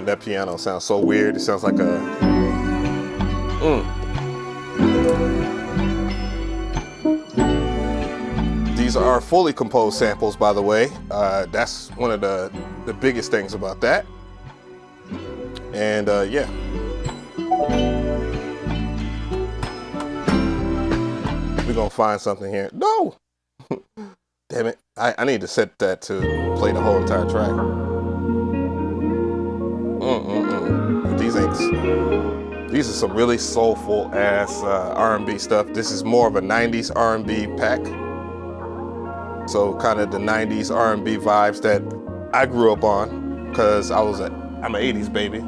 S1: That piano sounds so weird. It sounds like a These are fully composed samples, by the way. That's one of the biggest things about that. And yeah. We're gonna find something here. No! Damn it. I need to set that to play the whole entire track. These are some really soulful ass R&B stuff. This is more of a 90s R&B pack. So kind of the 90s R&B vibes that I grew up on because I'm an 80s baby.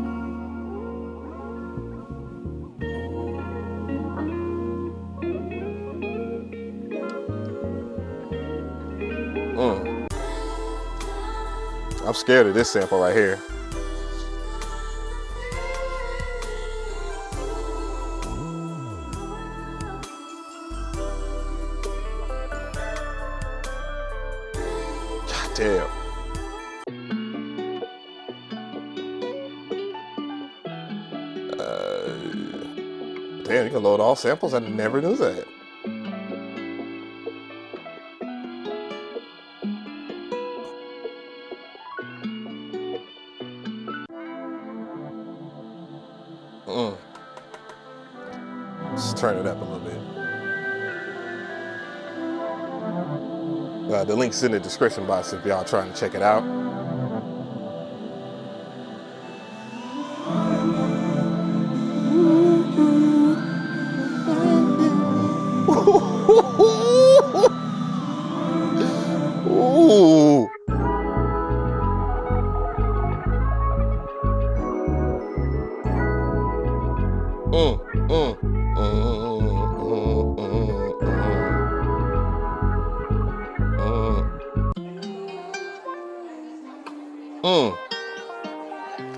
S1: I'm scared of this sample right here. God damn. Damn, you can load all samples? I never knew that. Let's turn it up a little bit. The link's in the description box if y'all trying to check it out. Ooh.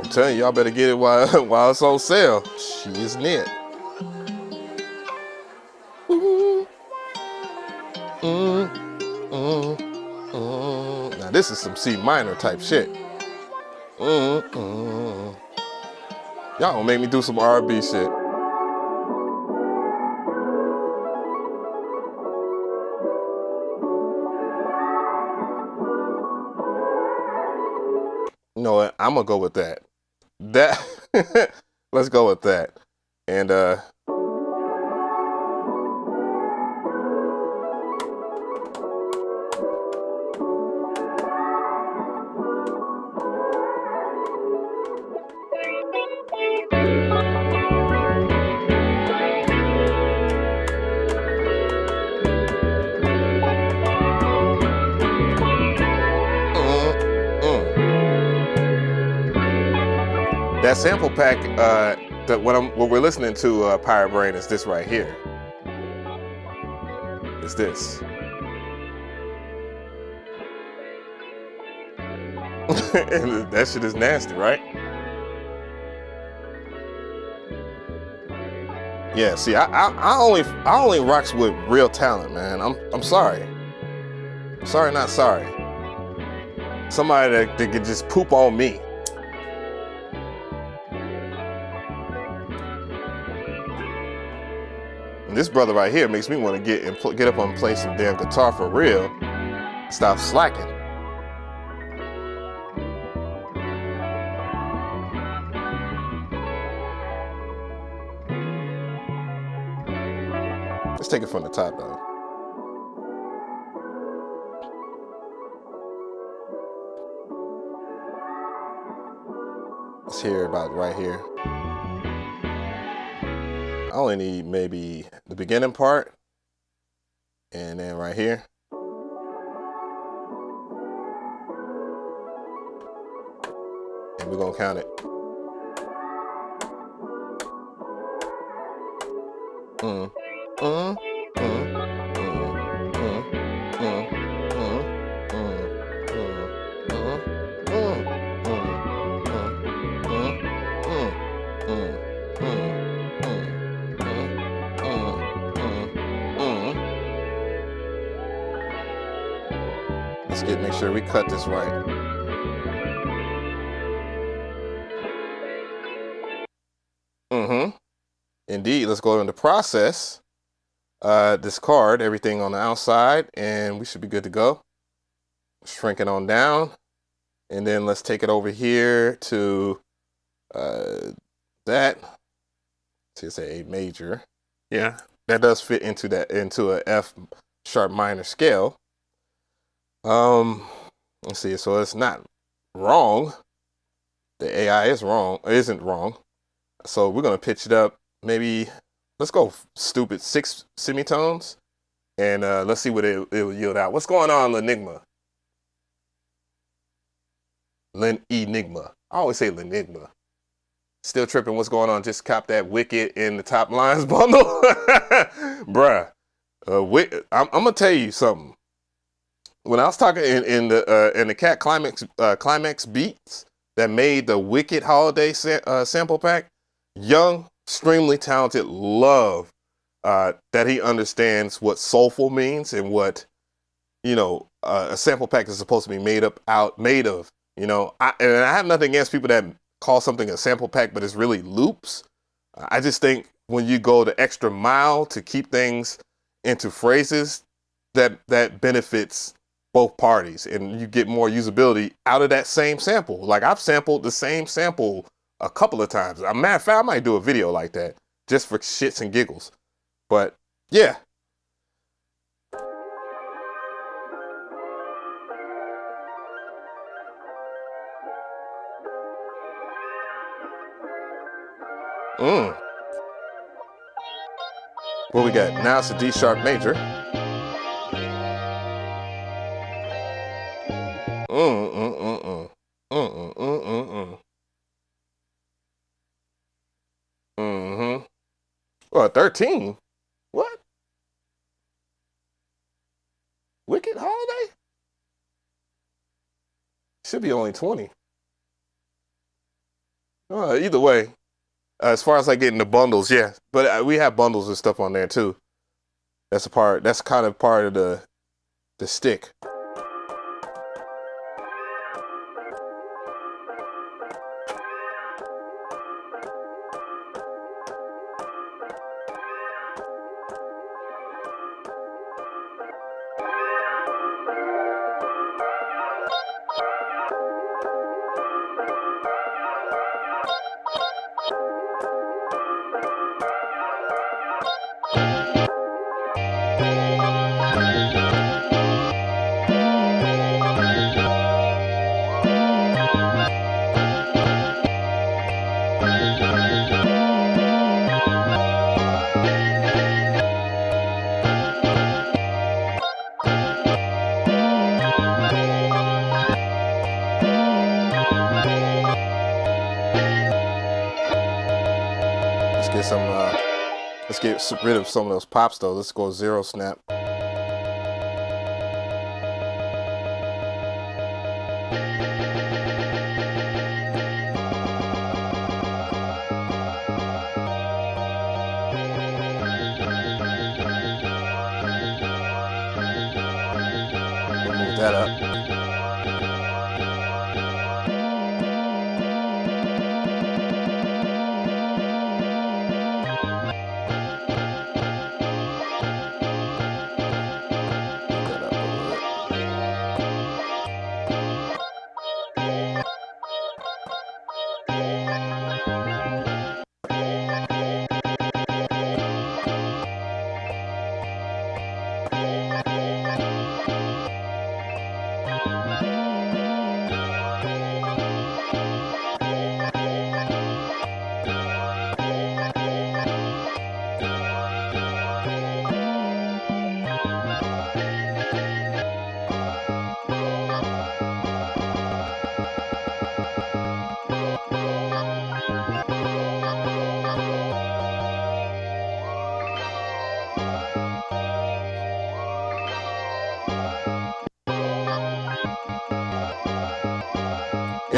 S1: I'm telling you, y'all better get it while it's on sale. She isn't it. Now this is some C minor type shit. Y'all gonna make me do some R&B shit. You know what? I'm gonna go with that. Let's go with that. And that sample pack, what we're listening to, Pirate Brain, is this right here. It's this. And that shit is nasty, right? Yeah. See, I only rocks with real talent, man. I'm sorry. Sorry, not sorry. Somebody that could just poop on me. this brother right here makes me want to get up and play some damn guitar for real. Stop slacking. Let's take it from the top though. Let's hear about right here. I only need maybe the beginning part and then right here. And we're gonna count it. Let's make sure we cut this right. Indeed, let's go into process. Discard everything on the outside and we should be good to go. Shrink it on down. And then let's take it over here to that. So it's a major. Yeah, that does fit into a F sharp minor scale. Let's see. So it's not wrong. The AI isn't wrong. So we're gonna pitch it up. Maybe let's go stupid 6 semitones, and let's see what it will yield out. What's going on, Lenigma? Lenigma. I always say Lenigma. Still tripping. What's going on? Just cop that Wicked in the top lines bundle, bruh. I'm gonna tell you something. When I was talking in the Cat Climax beats that made the Wicked holiday sample pack, young, extremely talented, love that he understands what soulful means and what, you know, a sample pack is supposed to be made of. You know, and I have nothing against people that call something a sample pack, but it's really loops. I just think when you go the extra mile to keep things into phrases, that benefits both parties and you get more usability out of that same sample. Like I've sampled the same sample a couple of times. As a matter of fact, I might do a video like that just for shits and giggles. But yeah. What we got? Now it's a D sharp major. Well, 13? What? Wicked holiday? Should be only 20. Either way, as far as like getting the bundles, yeah. But we have bundles and stuff on there too. That's kind of part of the stick. Let's get rid of some of those pops though. Let's go zero snap. Move that up.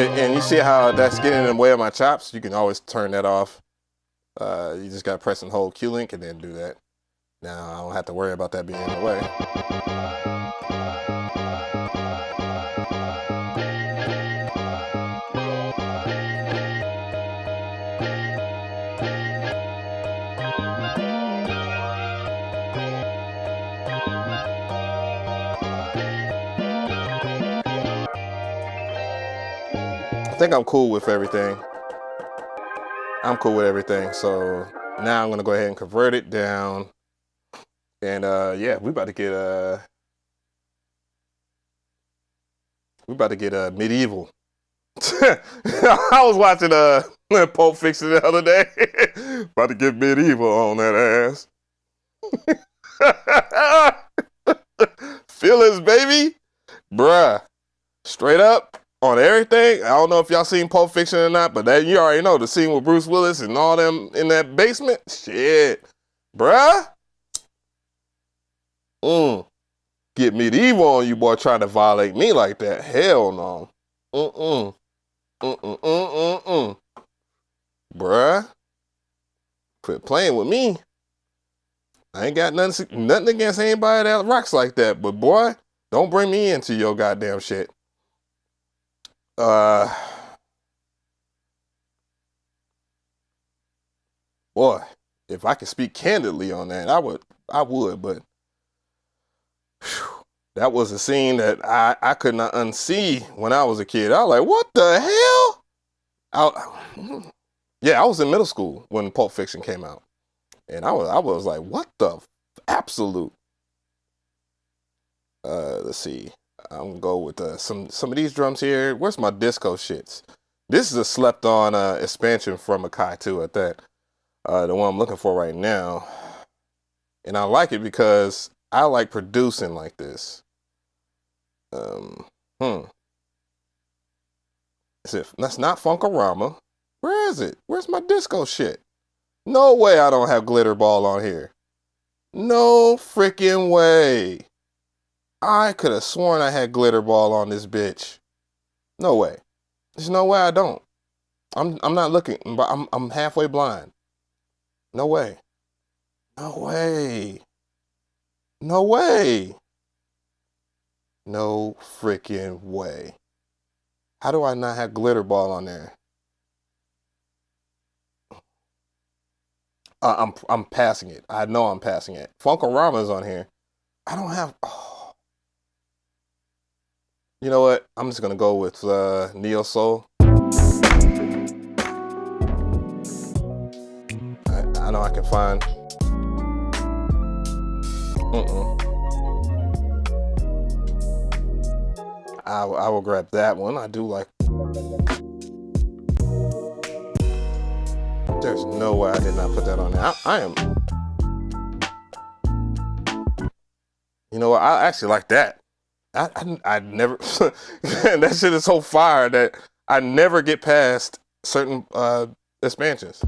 S1: And you see how that's getting in the way of my chops? You can always turn that off. You just got to press and hold Q-Link and then do that. Now I don't have to worry about that being in the way. I think I'm cool with everything. I'm cool with everything. So now I'm gonna go ahead and convert it down. And yeah, we about to get medieval. I was watching Pulp Fiction the other day. About to get medieval on that ass. Feelings, baby. Bruh. Straight up on everything. I don't know if y'all seen Pulp Fiction or not, but that you already know the scene with Bruce Willis and all them in that basement. Shit. Bruh. Get medieval on you, boy, trying to violate me like that. Hell no. Bruh. Quit playing with me. I ain't got nothing against anybody that rocks like that, but boy, don't bring me into your goddamn shit. Boy, if I could speak candidly on that, I would, but whew, that was a scene that I could not unsee when I was a kid. I was like, what the hell? Yeah, I was in middle school when Pulp Fiction came out. And I was like, what the absolute? Let's see. I'm gonna go with some of these drums here. Where's my disco shits? This is a slept on expansion from Mcree too at that. The one I'm looking for right now. And I like it because I like producing like this. That's not Funkorama. Where is it? Where's my disco shit? No way I don't have Glitter Ball on here. No freaking way. I could have sworn I had Glitter Ball on this bitch. No way. There's no way I don't. I'm not looking, but I'm halfway blind. No way. No way. No way. No freaking way. How do I not have Glitter Ball on there? I'm passing it. I know I'm passing it. Funkorama's on here. I don't have. Oh. You know what? I'm just gonna go with Neo Soul. I know I can find. I will grab that one. I do like. There's no way I did not put that on there. I am. You know what? I actually like that. I never. That shit is so fire that I never get past certain expansions.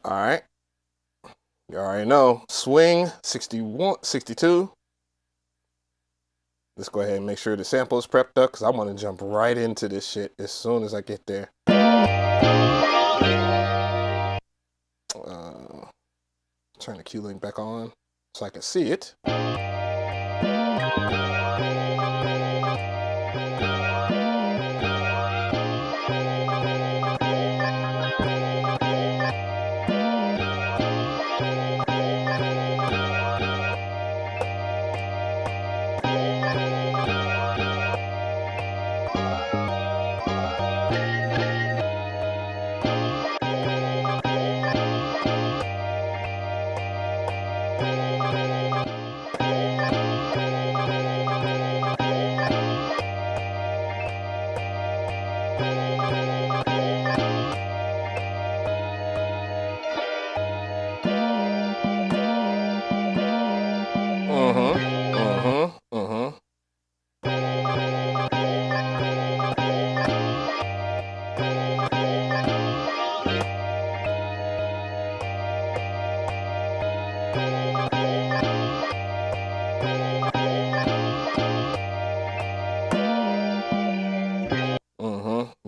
S1: All right. You already know. Swing 61, 62. Let's go ahead and make sure the sample is prepped up because I want to jump right into this shit as soon as I get there. Turn the Q-Link back on so I can see it.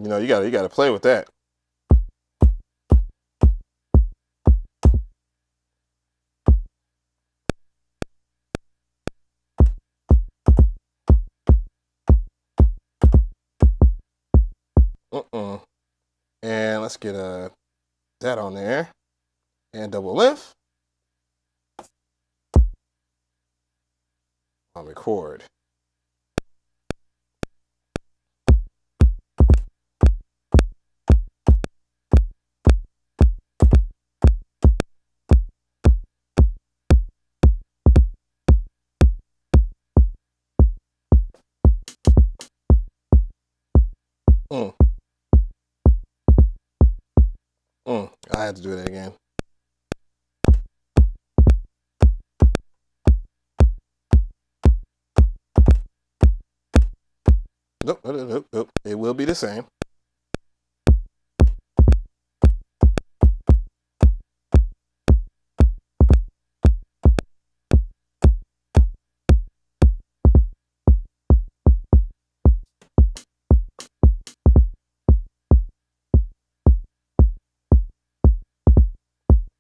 S1: You know, you gotta play with that. And let's get that on there. And double length. I'll record. I had to do that again. Nope. It will be the same.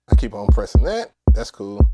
S1: I keep on pressing that. That's cool.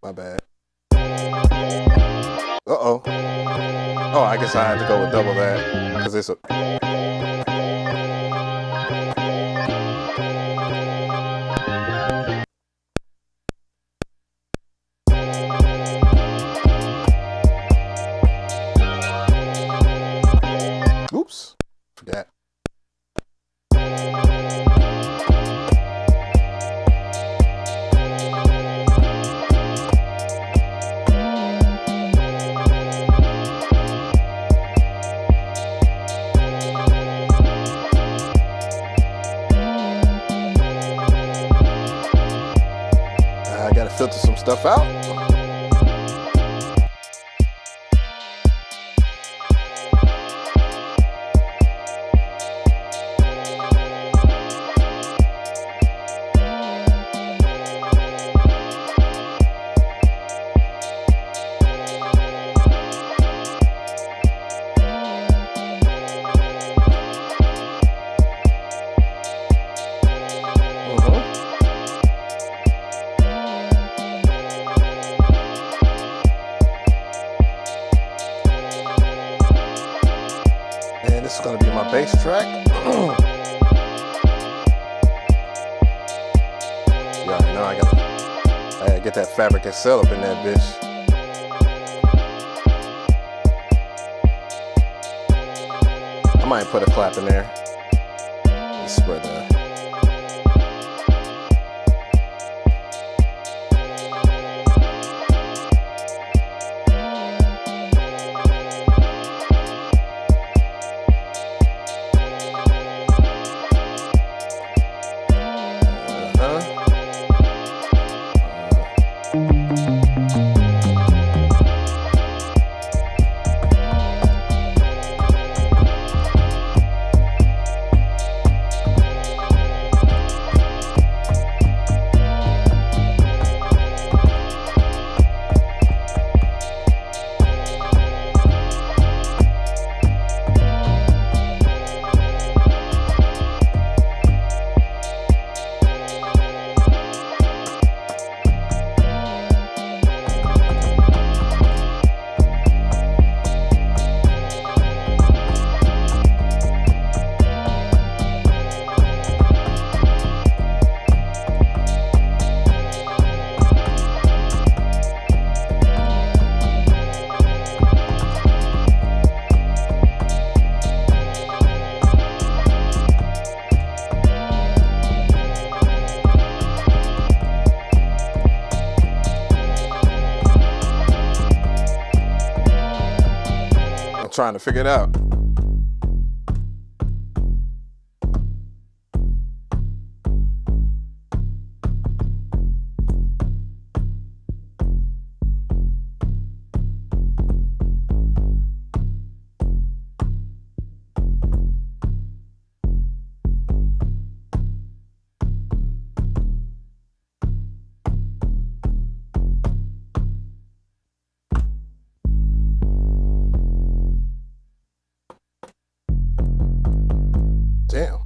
S1: My bad. Uh-oh. Oh, I guess I had to go with double that because it's a... Oops. Forgot. I gotta filter some stuff out. And this is going to be my bass track. Yeah, I know I gotta get that fabric excel up in that bitch. I might put a clap in there. Let's spread that. trying to figure it out. Damn.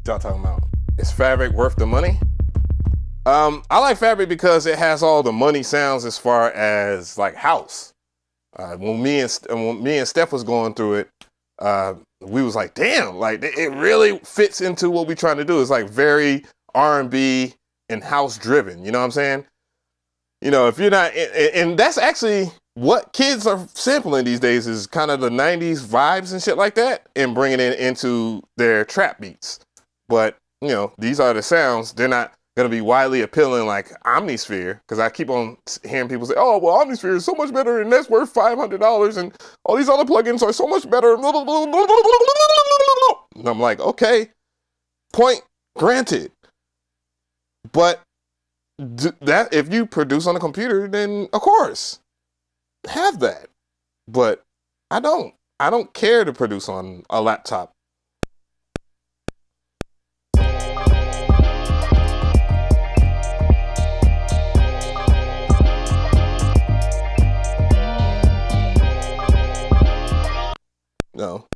S1: Y'all talking about, is Fabric worth the money? I like Fabric because it has all the money sounds as far as like house. When me and Steph was going through it, we was like, damn, like it really fits into what we're trying to do. It's like very R&B and house driven, you know what I'm saying? You know, if you're not, and that's actually what kids are sampling these days, is kind of the 90s vibes and shit like that, and bringing it into their trap beats. But, you know, these are the sounds. They're not going to be widely appealing like Omnisphere, because I keep on hearing people say, oh, well, Omnisphere is so much better, and that's worth $500, and all these other plugins are so much better. And I'm like, okay, point granted. But that, if you produce on a computer, then of course have that. But I don't care to produce on a laptop. No.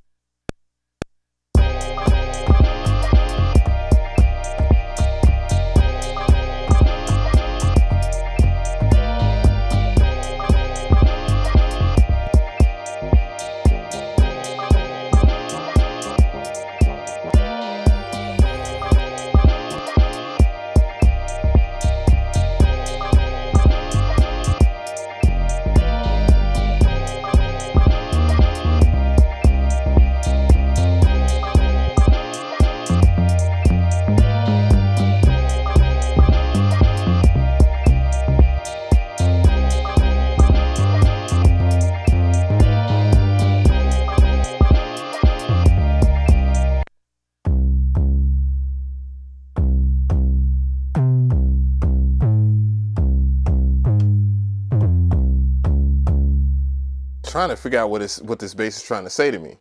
S1: Trying to figure out what this bass is trying to say to me.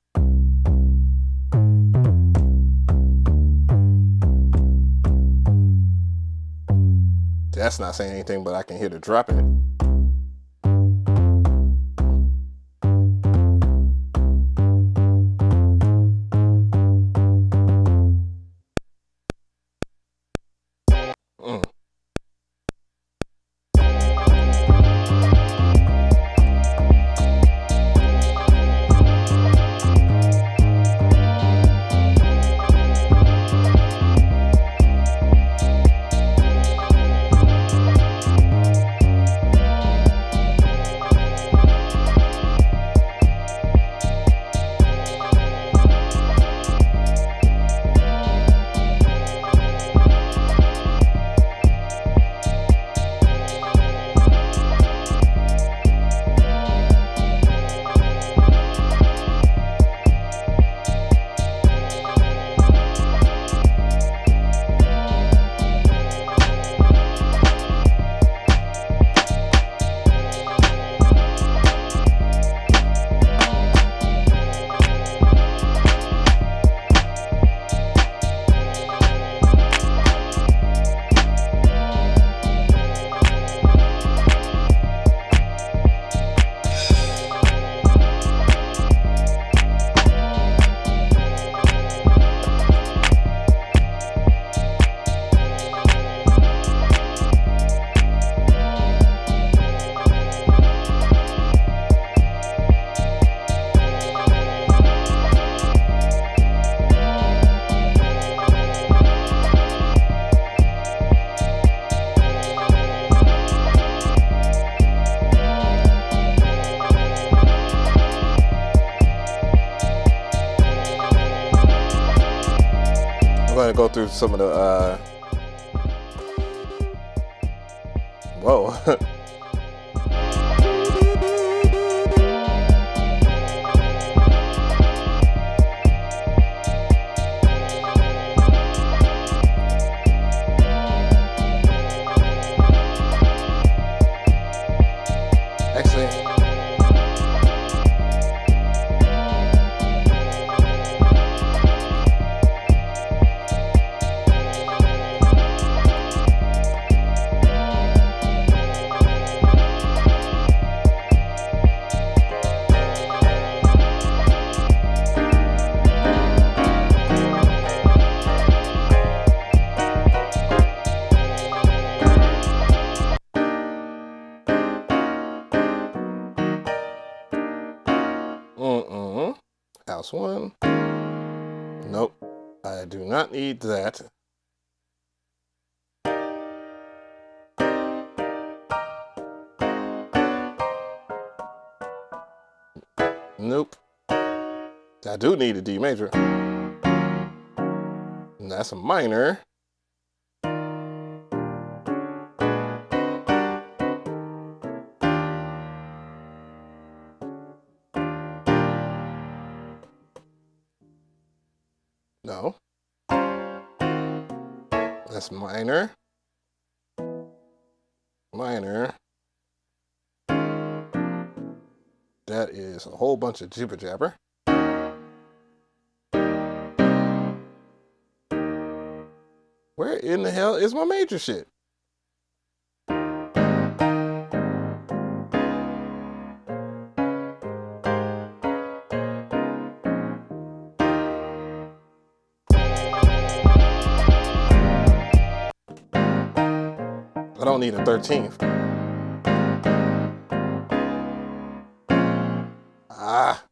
S1: That's not saying anything, but I can hear the drop in it. ahead and go through some of the whoa. House one. Nope. I do not need that. Nope. I do need a D major. And that's a minor. No. That's minor. Minor. That is a whole bunch of jibber jabber. Where in the hell is my major shit? I don't need a 13th. Ah.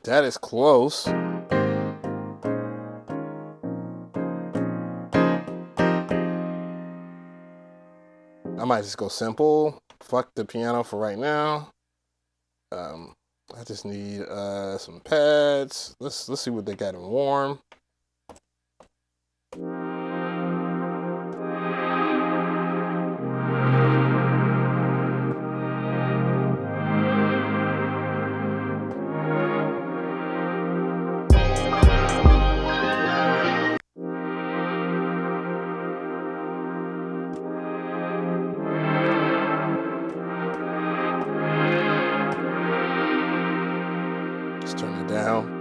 S1: That is close. I might just go simple. Fuck the piano for right now. I just need some pads. Let's see what they got in warm. Just turn it down.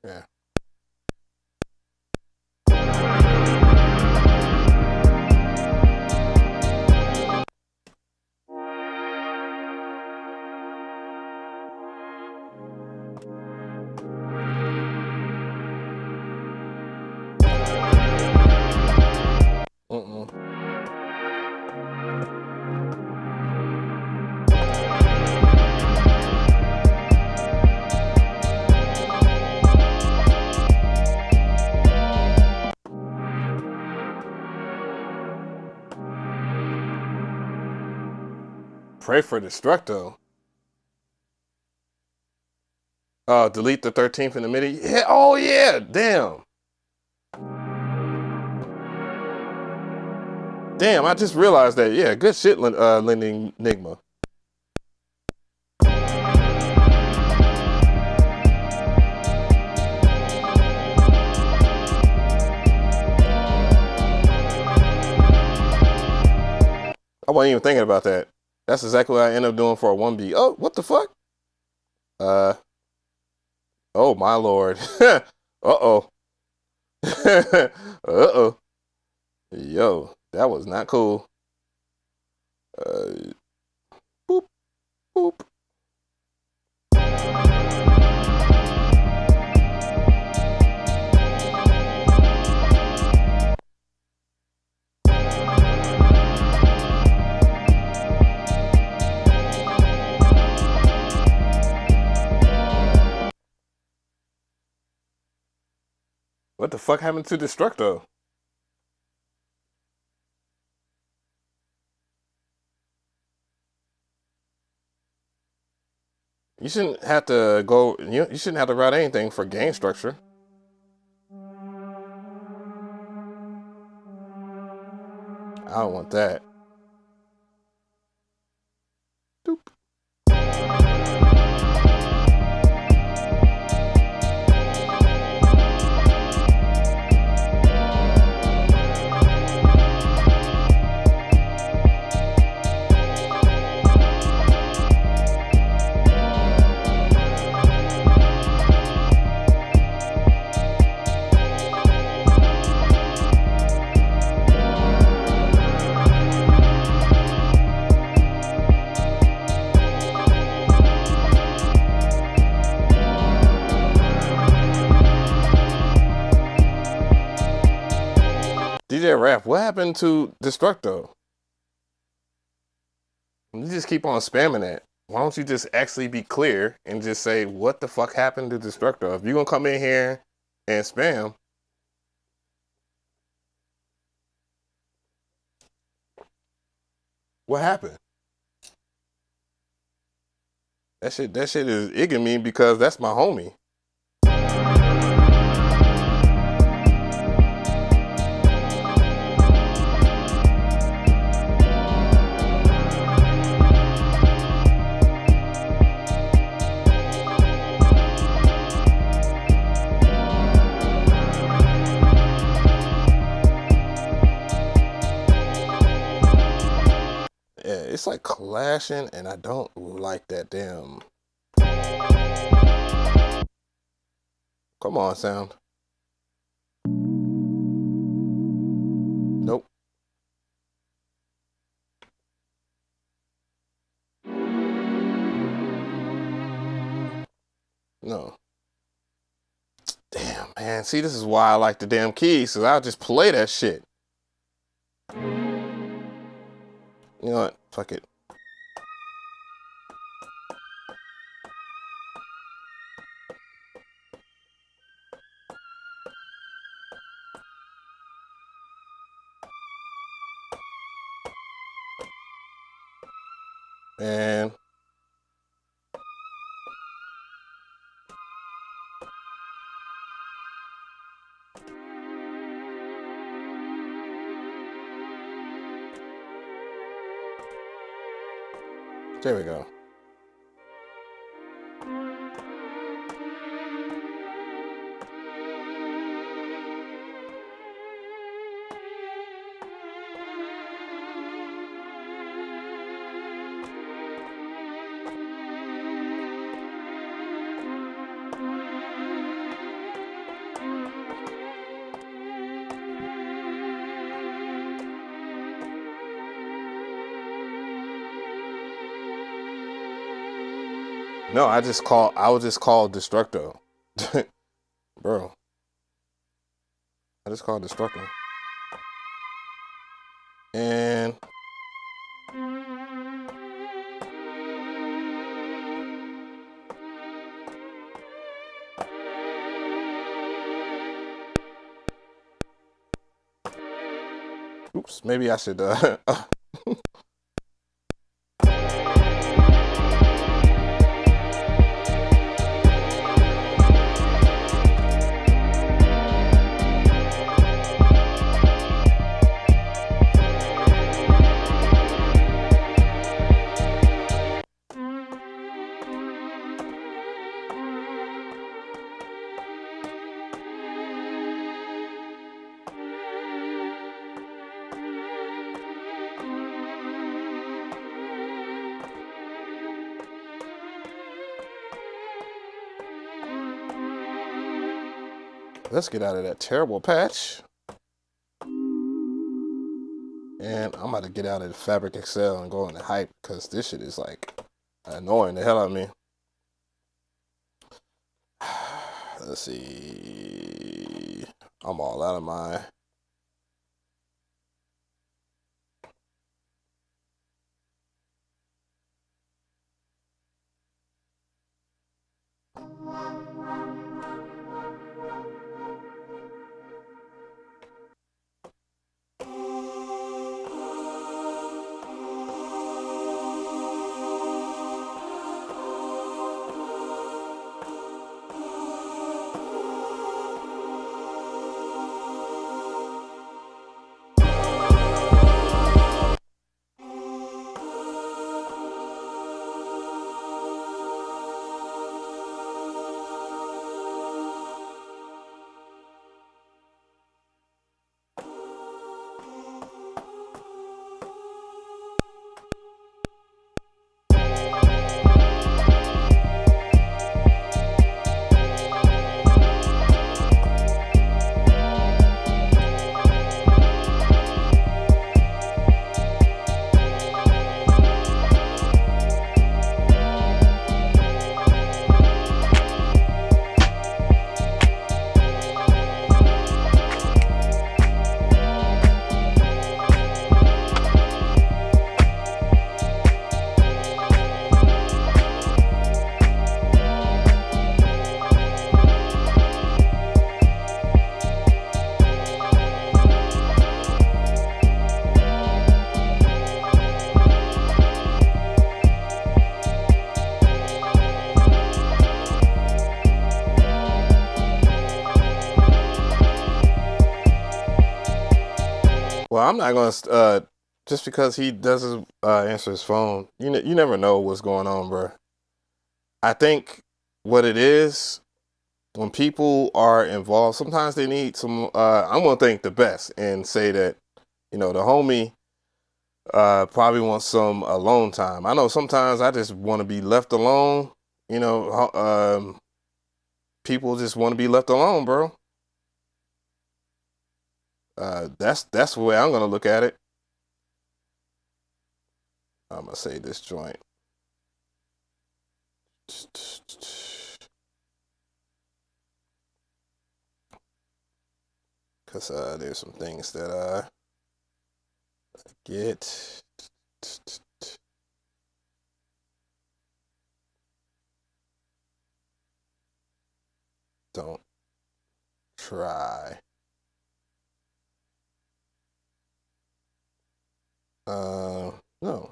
S1: Yeah. Pray for Destructo. Delete the 13th in the MIDI. Yeah, oh yeah, damn. Damn, I just realized that. Yeah, good shit, Lending Enigma. wasn't even thinking about that. That's exactly what I ended up doing for a 1B. Oh, what the fuck? Oh my lord. Uh-oh. Uh-oh. Yo, that was not cool. Boop, boop. What the fuck happened to Destructo? You shouldn't have to go. You shouldn't have to write anything for game structure. I don't want that. Doop. DJ Rap, what happened to Destructo? You just keep on spamming that. Why don't you just actually be clear and just say what the fuck happened to Destructo? If you're gonna come in here and spam, what happened? That shit is igging me because that's my homie. It's like clashing, and I don't like that damn. Come on, sound. Nope. No. Damn, man. See, this is why I like the damn keys, because I'll just play that shit. You know what? Fuck it. And there we go. No, I would just call Destructo. Bro. I just called Destructo. And oops, maybe I should Let's get out of that terrible patch. And I'm about to get out of the Fabric Excel and go into Hype because this shit is like annoying the hell out of me. Let's see. I'm all out of my. Well, I'm not gonna just because he doesn't answer his phone. You never know what's going on, bro. I think what it is when people are involved, sometimes they need some. I'm gonna think the best and say that the homie probably wants some alone time. I know sometimes I just want to be left alone. People just want to be left alone, bro. That's the way I'm gonna look at it. I'm gonna say this joint. Cause there's some things that I get. Don't try. No.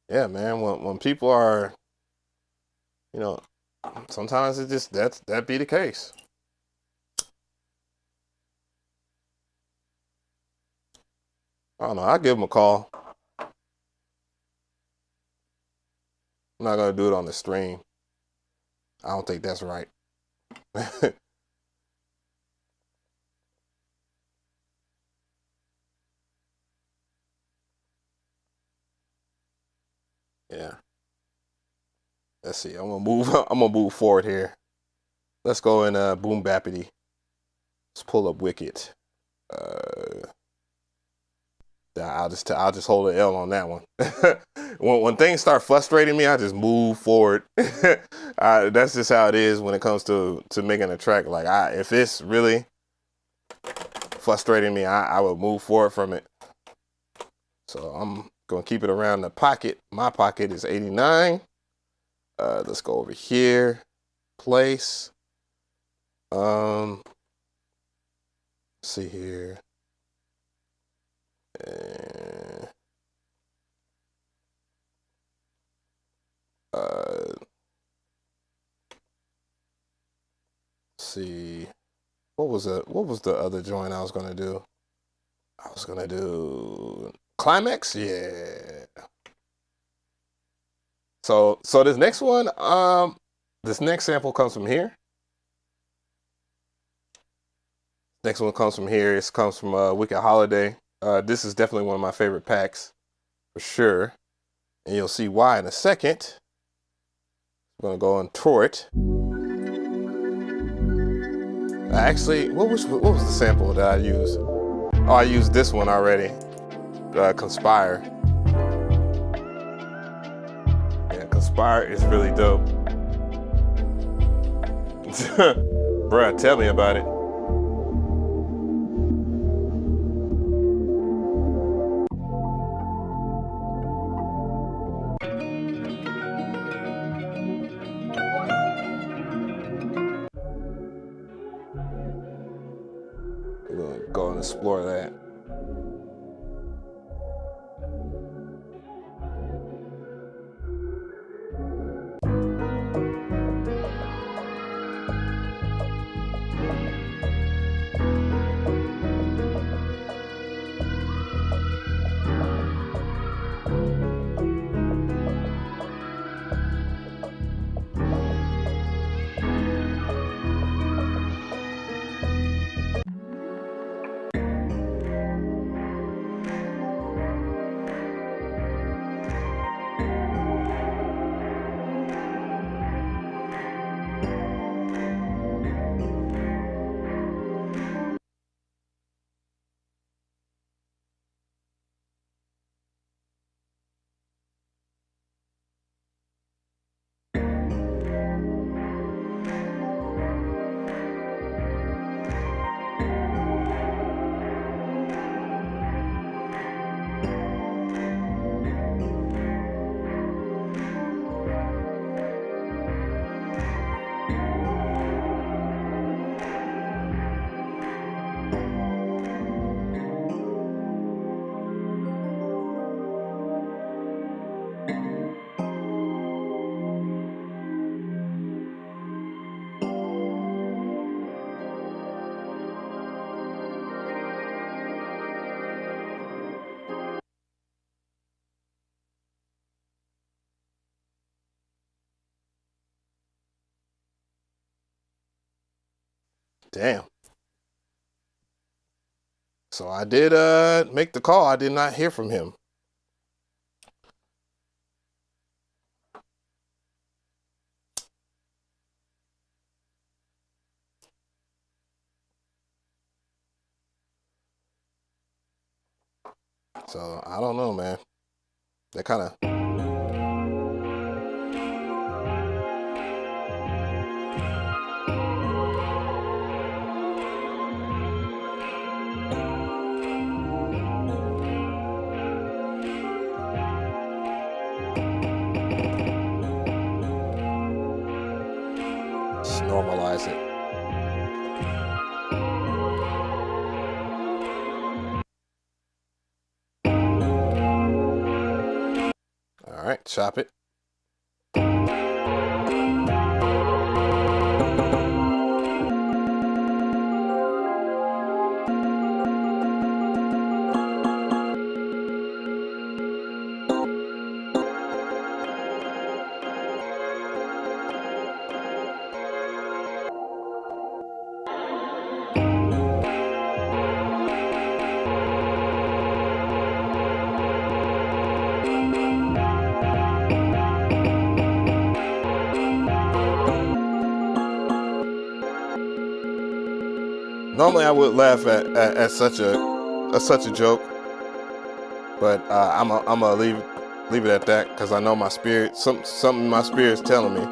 S1: Yeah, man. When people are, sometimes it just that be the case. I don't know. I'll give him a call. I'm not gonna do it on the stream. I don't think that's right. Yeah. Let's see. I'm gonna move forward here. Let's go in Boom Bappity. Let's pull up Wicked. I'll just hold an L on that one. when things start frustrating me, I just move forward. That's just how it is when it comes to making a track. Like if it's really frustrating me, I would move forward from it. So I'm gonna keep it around the pocket. My pocket is 89. Let's go over here. Place. Let's see here. See, what was the other joint I was gonna do? I was gonna do Climax, yeah. So this next one, this next sample comes from here. Next one comes from here. It comes from Wicked Holiday. This is definitely one of my favorite packs for sure. And you'll see why in a second. I'm gonna go and tour it. Actually, what was the sample that I used? Oh, I used this one already. Conspire. Yeah, Conspire is really dope. Bruh, tell me about it. We're gonna go and explore that. Damn. So I did make the call. I did not hear from him. So I don't know, man. That kind of normalize it. All right, chop it. Normally I would laugh at such a joke, but I'm gonna leave it at that because I know my spirit, something in my spirit's telling me.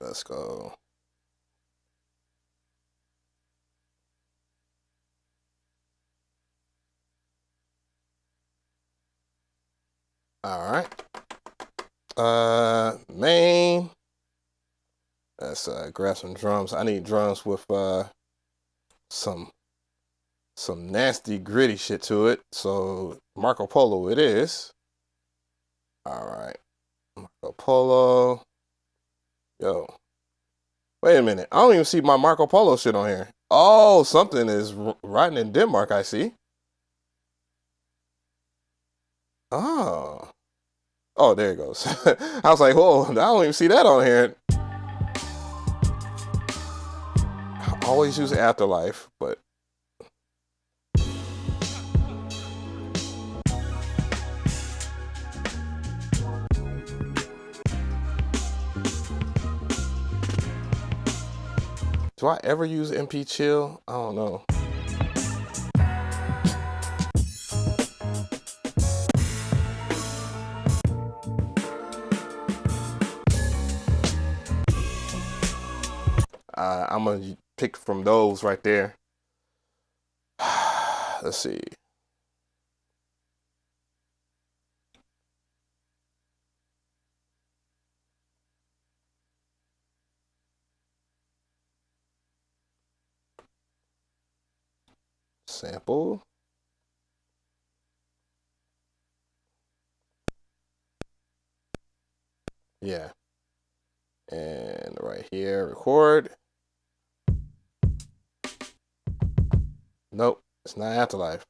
S1: Let's go. All right. Main. Let's grab some drums. I need drums with some nasty gritty shit to it. So Marco Polo it is. All right. Marco Polo. Yo. Wait a minute. I don't even see my Marco Polo shit on here. Oh, something is riding in Denmark, I see. Oh. Oh, there it goes. I was like, whoa, I don't even see that on here. I always use Afterlife, but do I ever use MP Chill? I don't know. I'm gonna pick from those right there. Let's see. Sample. Yeah. And right here, record. Nope, it's not Afterlife.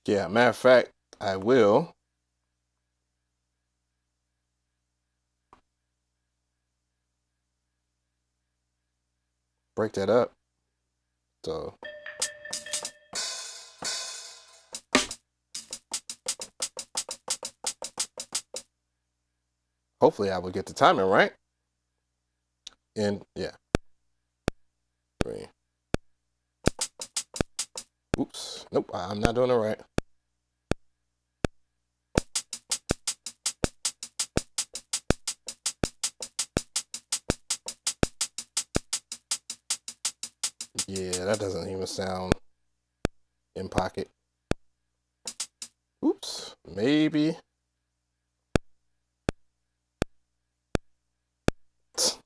S1: Yeah, matter of fact, I will break that up. So hopefully I will get the timing right. And yeah. 3. Oops. Nope, I'm not doing it right. Yeah, that doesn't even sound in pocket. Oops, maybe.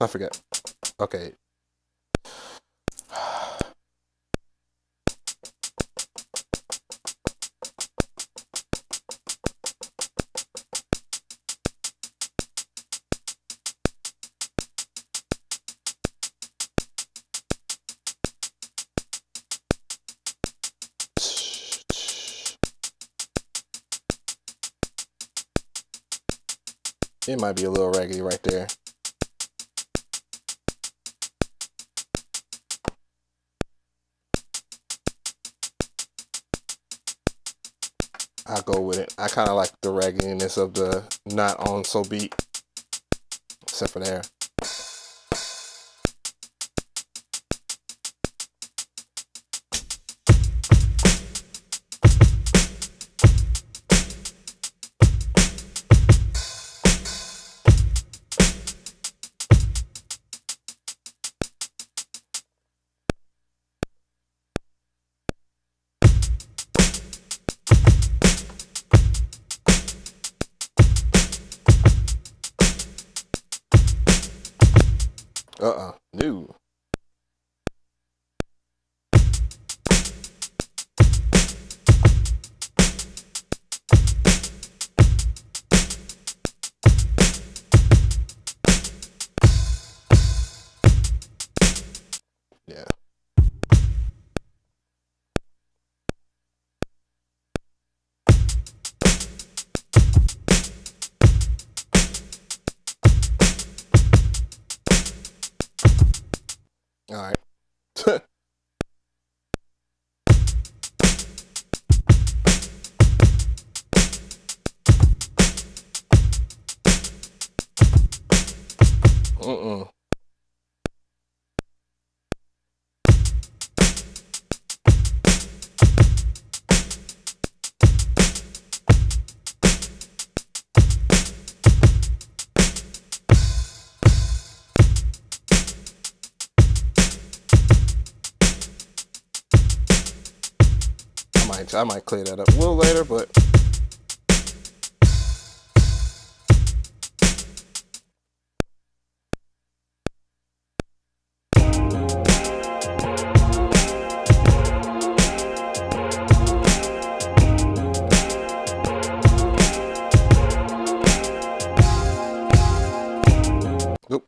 S1: I forgot. Okay. It might be a little raggedy right there. I'll go with it. I kind of like the raggediness of the not on so beat, except for there. New. I might clear that up a little later, but nope.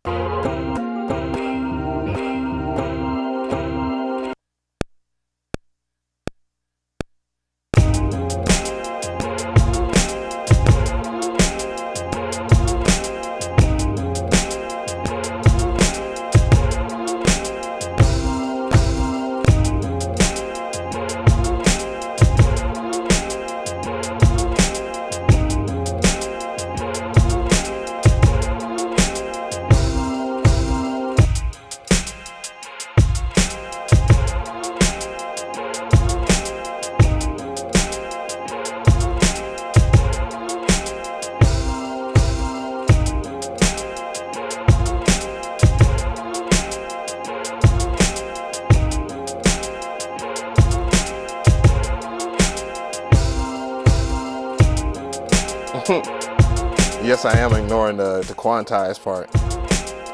S1: Yes, I am ignoring the quantized part.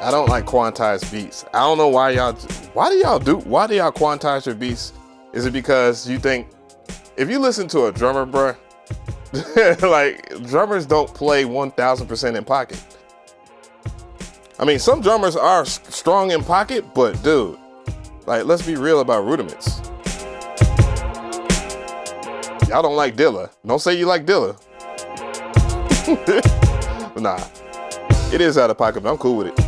S1: I don't like quantized beats. I don't know why y'all quantize your beats? Is it because you think, if you listen to a drummer, bruh, like drummers don't play 1000% in pocket. I mean, some drummers are strong in pocket, but dude, like, let's be real about rudiments. Y'all don't like Dilla. Don't say you like Dilla. Nah, it is out of pocket, but I'm cool with it.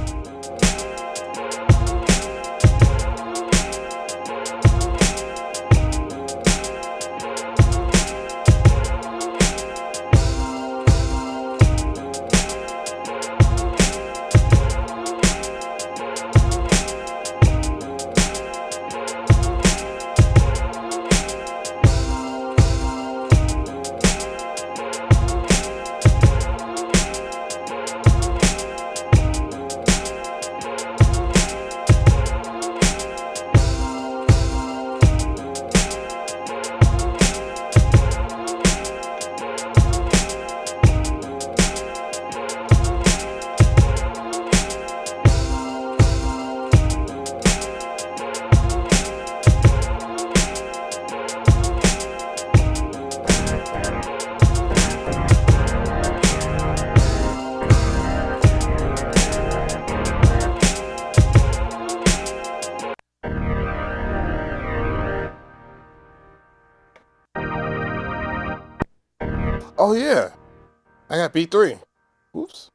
S1: Oh yeah, I got B3. Oops.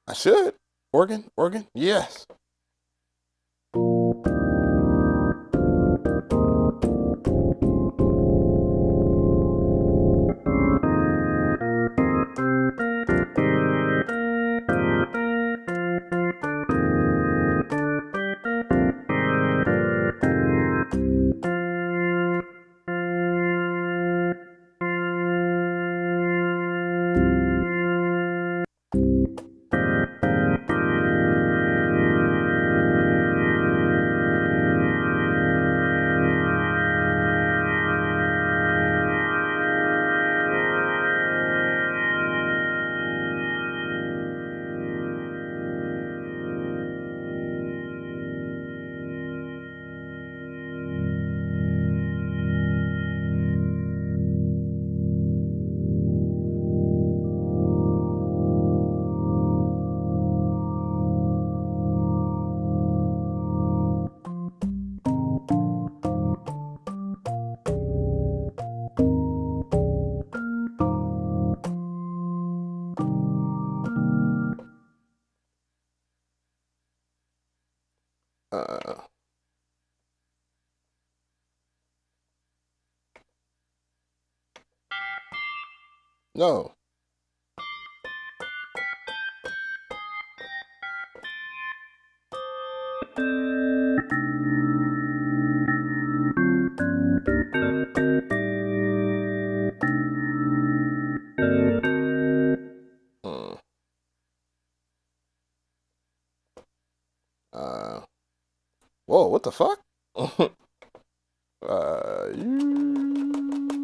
S1: I should. Organ, yes. No. Whoa, what the fuck? You...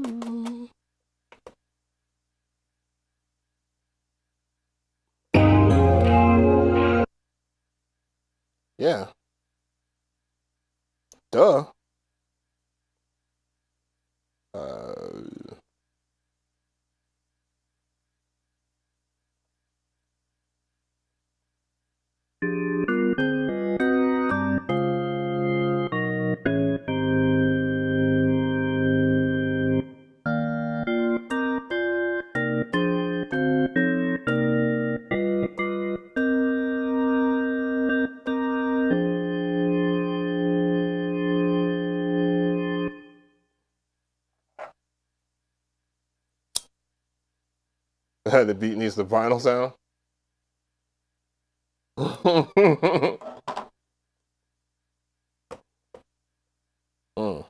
S1: Yeah. Duh. The beat needs the vinyl sound. Mm.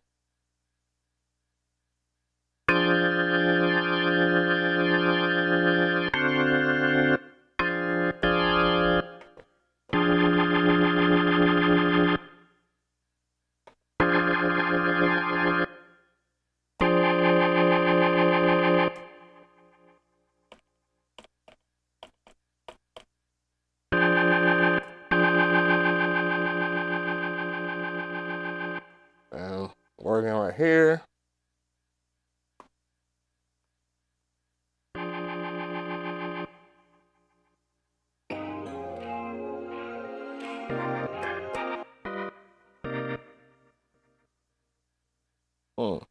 S1: And working right here. Mm.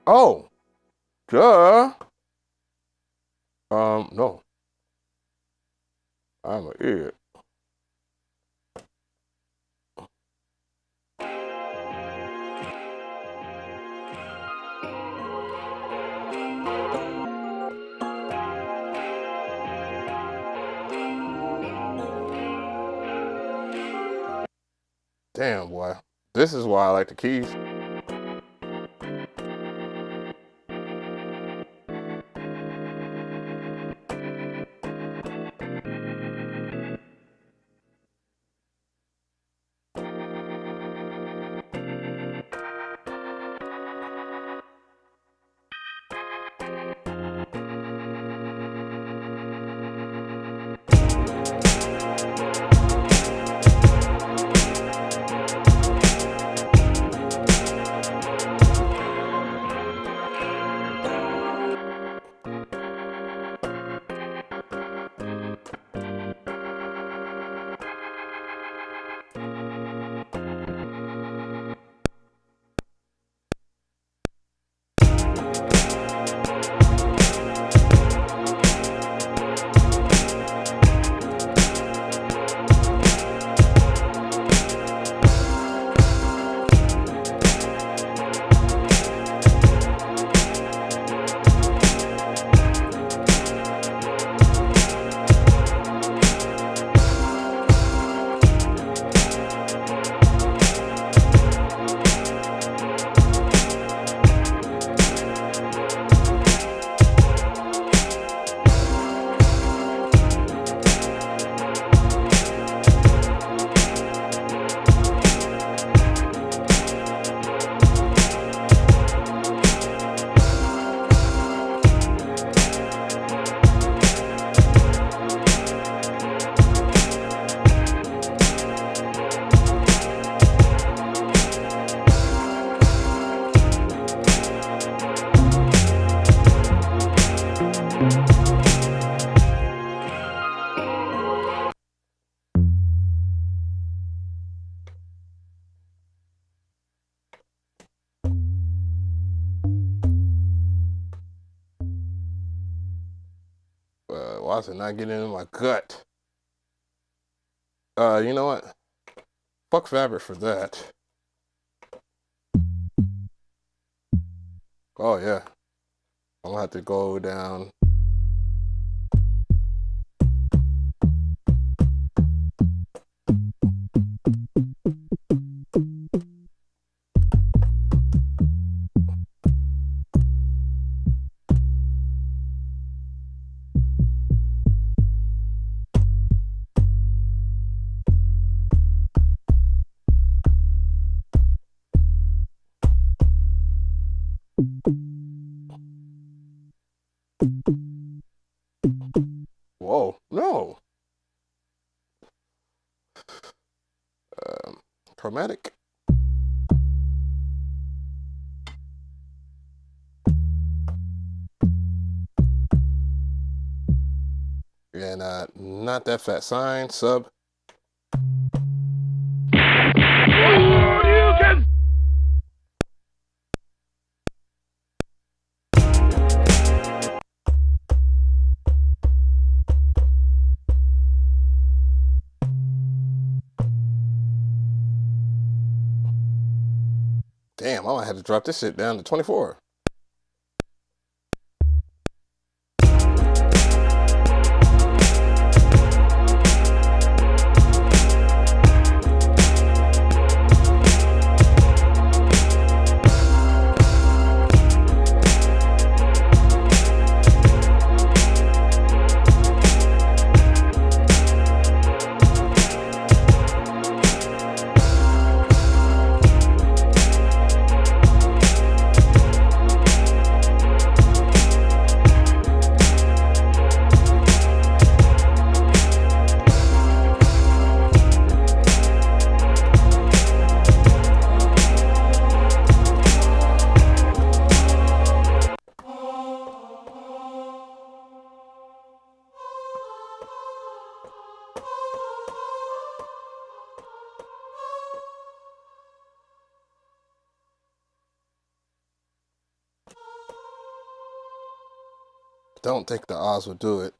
S1: Oh, duh. No. I'm an idiot. Damn, boy. This is why I like the keys. Why is it not getting in my gut? You know what? Fuck Fabric for that. Oh yeah. I'm gonna have to go down. Chromatic. And not that fat sign, sub. Damn, I might have to drop this shit down to 24. Don't think the Oz will do it.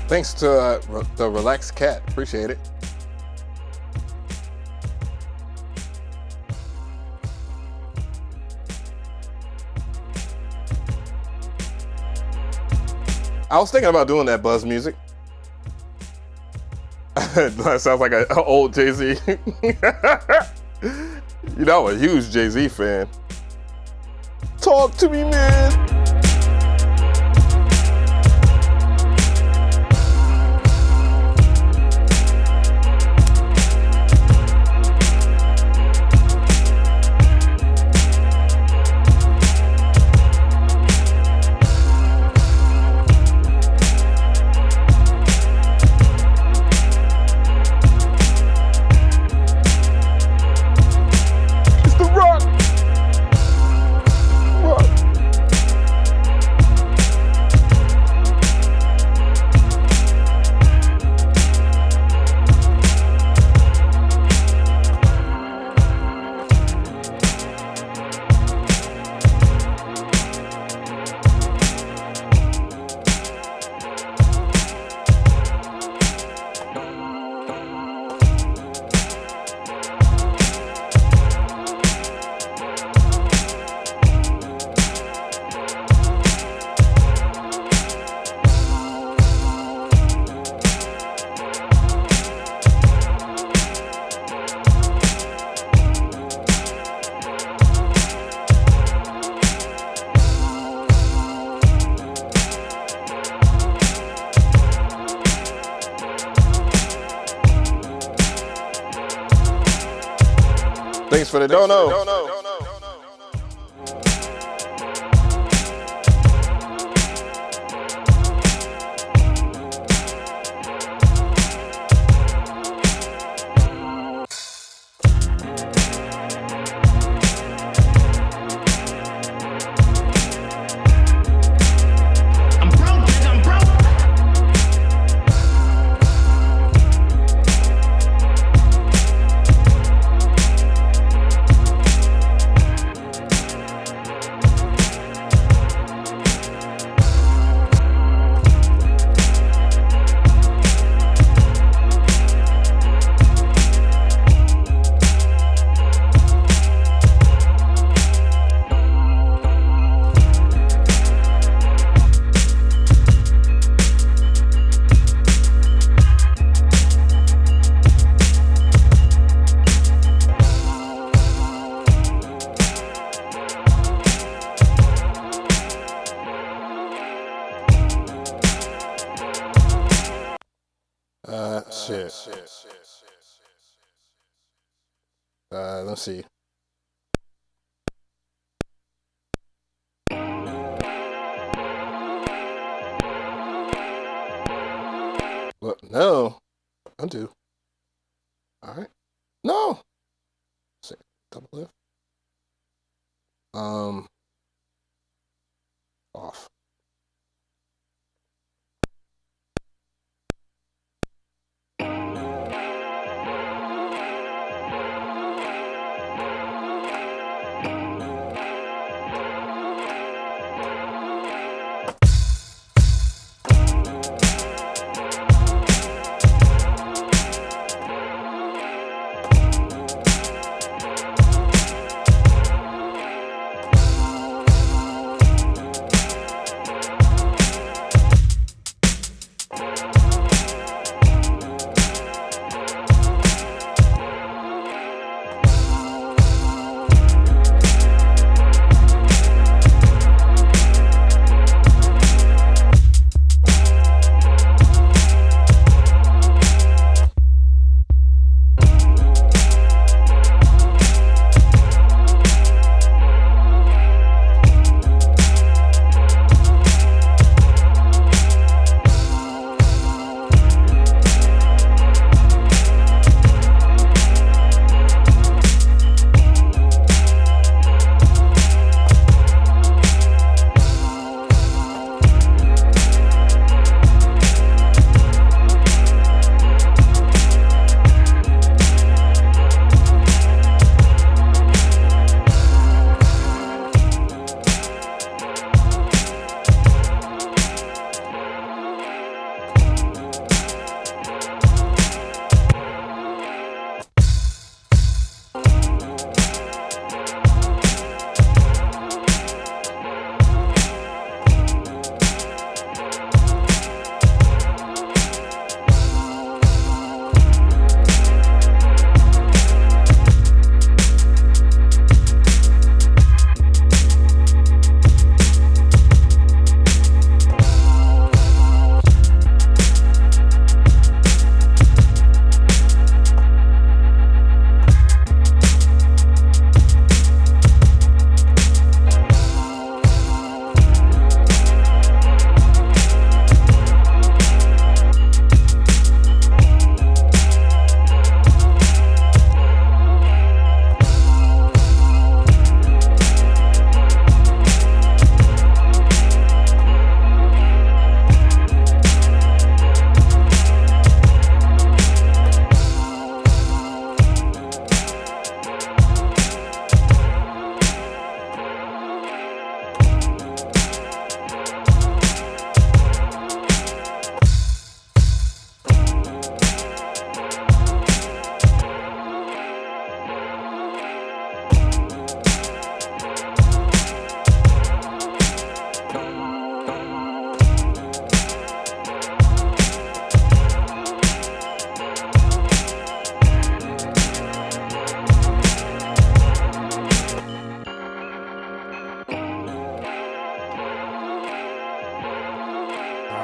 S1: Thanks to the Relaxed Cat. Appreciate it. I was thinking about doing that buzz music. That sounds like an old Jay-Z. You know, I'm a huge Jay-Z fan. Talk to me, man. Thanks for the dono. Shit. Let's see. What? No. Undo. All right. No. Let's see. Double lift. Off.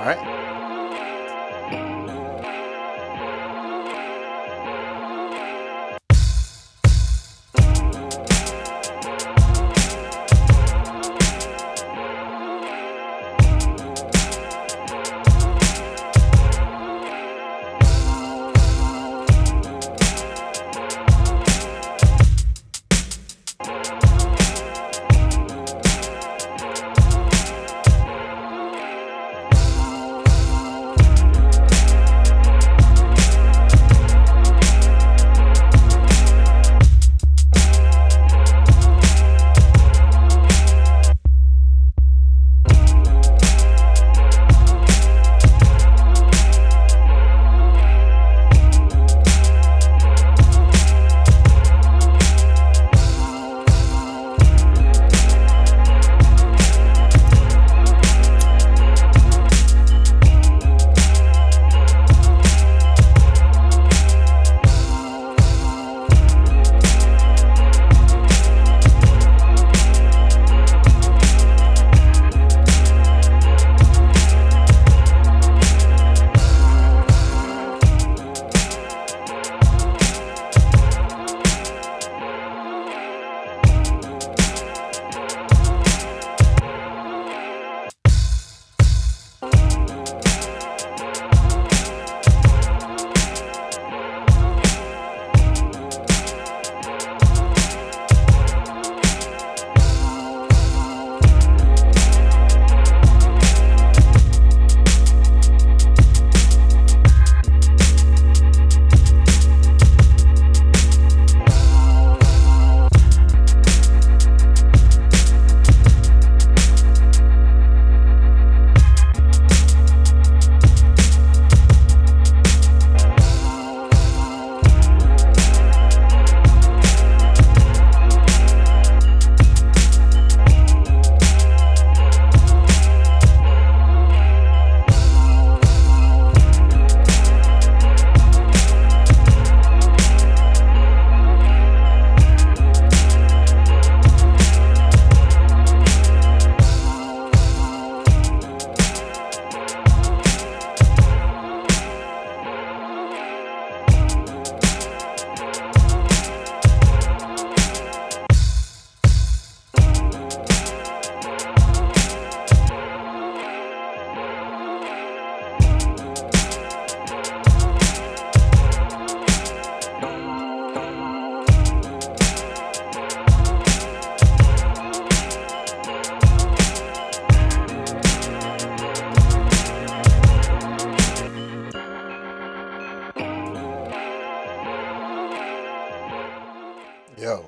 S1: right. Yo,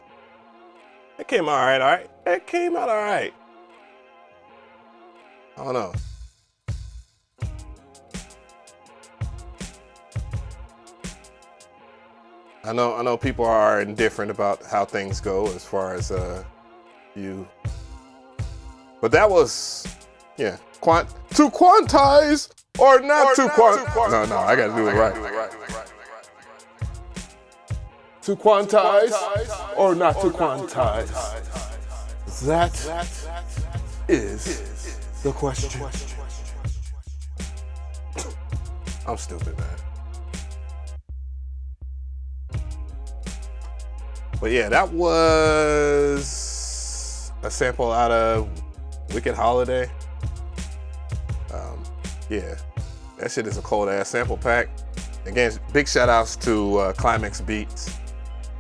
S1: it came out all right. It came out all right. I don't know. I know people are indifferent about how things go as far as you. But that was, yeah, to quantize or not to quantize. No, I got to do it right. To quantize or not to quantize? That is the question. I'm stupid, man. But yeah, that was a sample out of Wicked Holiday. Yeah, that shit is a cold ass sample pack. Again, big shout outs to Climax Beats.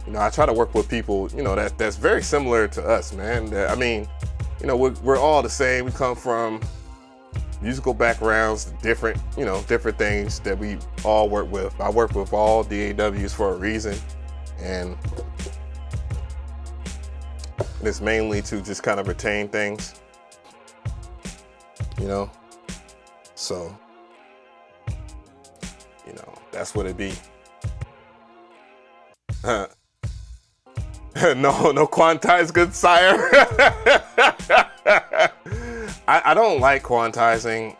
S1: You know, I try to work with people, you know, that's very similar to us, man. I mean, you know, we're all the same. We come from musical backgrounds, different things that we all work with. I work with all DAWs for a reason, and it's mainly to just kind of retain things, you know. So, you know, that's what it be. No quantize, good sire. I don't like quantizing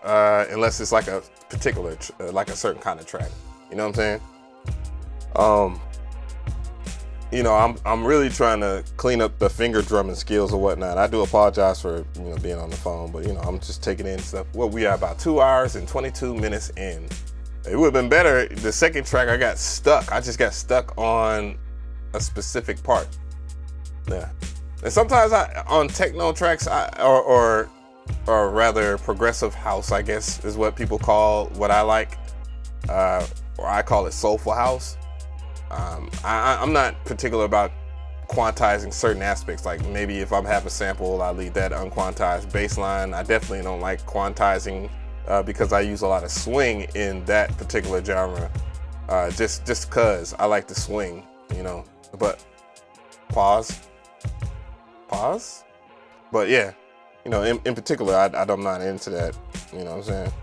S1: unless it's like a particular, like a certain kind of track. You know what I'm saying? you know, I'm really trying to clean up the finger drumming skills or whatnot. I do apologize for, you know, being on the phone, but you know, I'm just taking in stuff. Well, we are about 2 hours and 22 minutes in. It would have been better. The second track, I got stuck. I just got stuck on a specific part. Yeah. And sometimes on techno tracks, or rather progressive house, I guess is what people call what I like, or I call it soulful house. I'm not particular about quantizing certain aspects. Like maybe if I'm have a sample, I leave that unquantized. Bass line, I definitely don't like quantizing because I use a lot of swing in that particular genre. Just cause I like to swing, you know. But pause. But yeah, you know, in particular, I'm not into that. You know what I'm saying?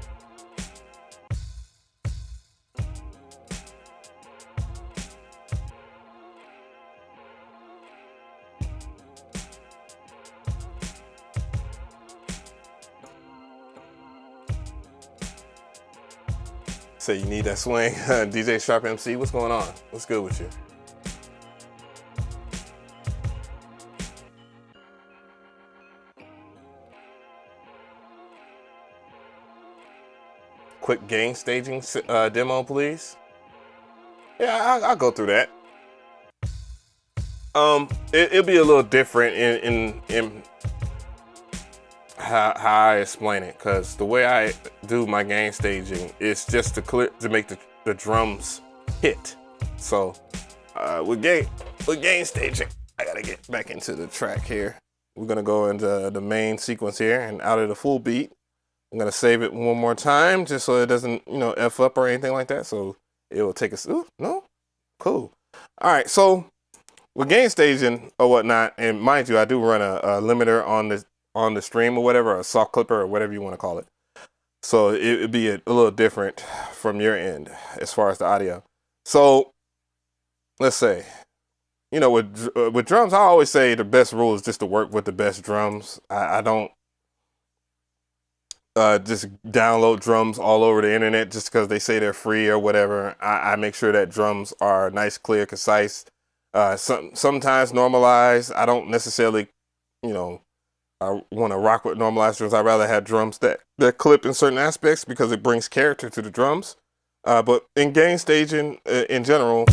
S1: So you need that swing. DJ Sharp MC, what's going on? What's good with you? Quick gain staging demo, please. Yeah, I'll go through that. It'll be a little different in how I explain it, because the way I do my gain staging is just to make the drums hit. So with gain staging, I gotta get back into the track here. We're gonna go into the main sequence here, and out of the full beat, I'm gonna save it one more time just so it doesn't, you know, F up or anything like that. So it will take us. Ooh, no, cool. All right, so with gain staging or whatnot, and mind you, I do run a limiter on the stream or whatever, a soft clipper or whatever you want to call it. So it'd be a little different from your end as far as the audio. So let's say, you know, with drums, I always say the best rule is just to work with the best drums. I don't just download drums all over the internet just because they say they're free or whatever. I make sure that drums are nice, clear, concise. Sometimes normalized. I don't necessarily, you know, I want to rock with normalized drums. I'd rather have drums that clip in certain aspects because it brings character to the drums. But in gain staging in general,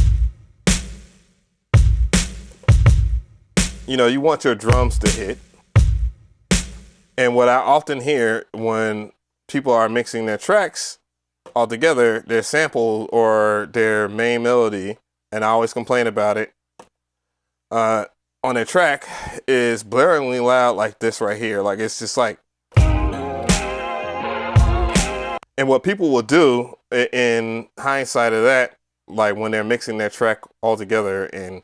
S1: you know, you want your drums to hit. And what I often hear when people are mixing their tracks all together, their sample or their main melody, and I always complain about it, on their track is blaringly loud like this right here. Like it's just like, and what people will do in hindsight of that, like when they're mixing their track all together, and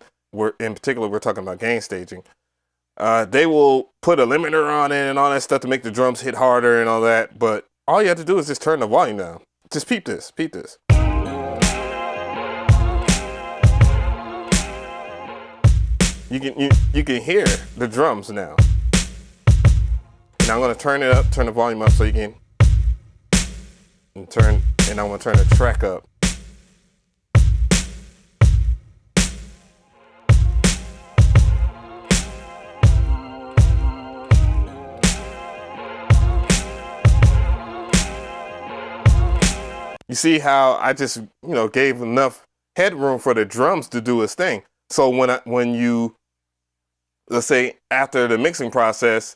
S1: in particular, we're talking about gain staging, they will put a limiter on it and all that stuff to make the drums hit harder and all that. But all you have to do is just turn the volume down. Just peep this. You can hear the drums now. And I'm gonna turn it up, turn the volume up so you can and I'm gonna turn the track up. You see how I just, you know, gave enough headroom for the drums to do its thing. So when you, let's say after the mixing process,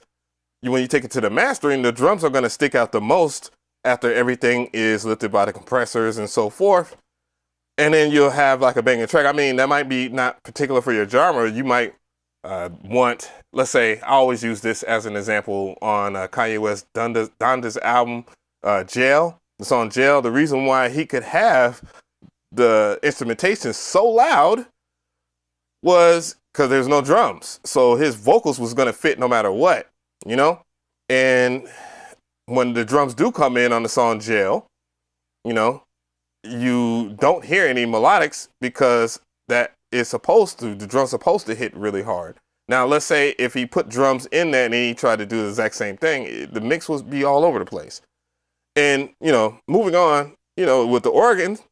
S1: when you take it to the mastering, the drums are going to stick out the most after everything is lifted by the compressors and so forth. And then you'll have like a banging track. I mean, that might be not particular for your genre. You might want, let's say, I always use this as an example on Kanye West Donda's album, Jail. The song Jail. The reason why he could have the instrumentation so loud was because there's no drums. So his vocals was going to fit no matter what, you know? And when the drums do come in on the song Jail, you know, you don't hear any melodics because the drum's supposed to hit really hard. Now, let's say if he put drums in there and he tried to do the exact same thing, the mix would be all over the place. And, you know, moving on, you know, with the organs,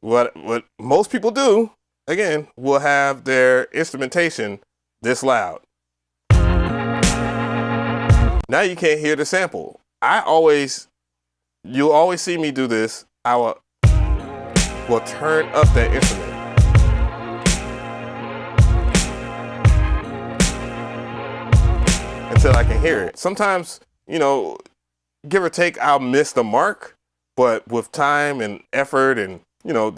S1: what most people do again, will have their instrumentation this loud. Now you can't hear the sample. You'll always see me do this. I will turn up that instrument. Until I can hear it. Sometimes, you know, give or take, I'll miss the mark, but with time and effort and, you know,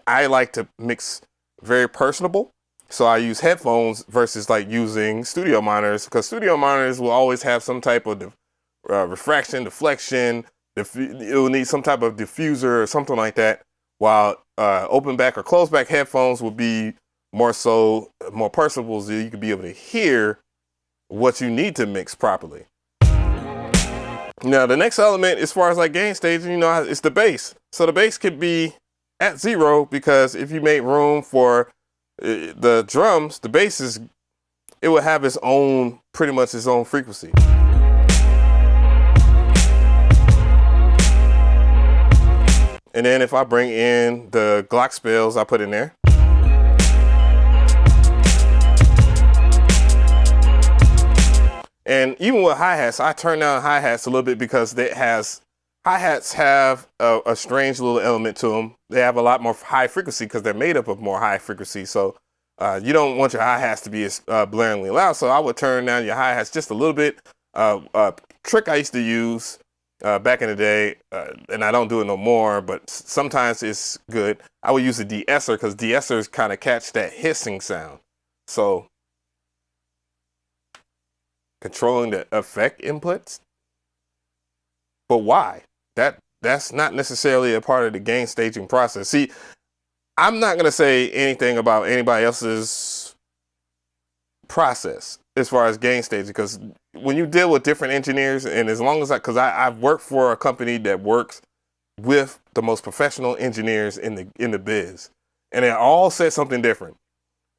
S1: I like to mix very personable. So I use headphones versus like using studio monitors, because studio monitors will always have some type of refraction, deflection. It'll need some type of diffuser or something like that. While open back or closed back headphones will be more personable, so you can be able to hear what you need to mix properly. Now, the next element, as far as like gain staging, you know, it's the bass. So the bass could be at 0, because if you make room for the drums, the bass it will have its own, pretty much its own frequency. And then if I bring in the glockenspiels, I put in there. And even with hi-hats, I turn down hi-hats a little bit, because hi-hats have a strange little element to them. They have a lot more high frequency because they're made up of more high frequency. So you don't want your hi-hats to be as blaringly loud. So I would turn down your hi-hats just a little bit. Trick I used to use back in the day, and I don't do it no more, but sometimes it's good. I would use a de-esser, because de-essers kind of catch that hissing sound. So controlling the effect inputs. But why? That's not necessarily a part of the gain staging process. See, I'm not gonna say anything about anybody else's process as far as gain staging, because when you deal with different engineers, and as long as because I've worked for a company that works with the most professional engineers in the biz, and they all said something different.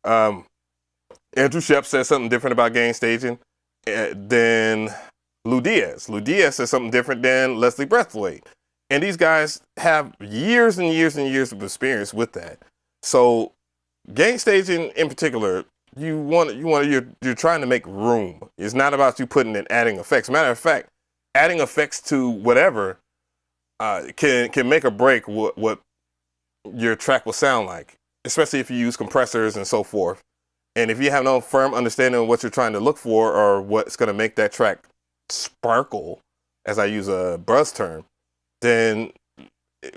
S1: Andrew Shep said something different about gain staging than Lou Diaz. Lou Diaz says something different than Leslie Breathwaite. And these guys have years and years and years of experience with that. So gain staging in particular, you're trying to make room. It's not about you putting and adding effects. Matter of fact, adding effects to whatever can make or break what your track will sound like, especially if you use compressors and so forth. And if you have no firm understanding of what you're trying to look for, or what's going to make that track sparkle, as I use a buzz term, then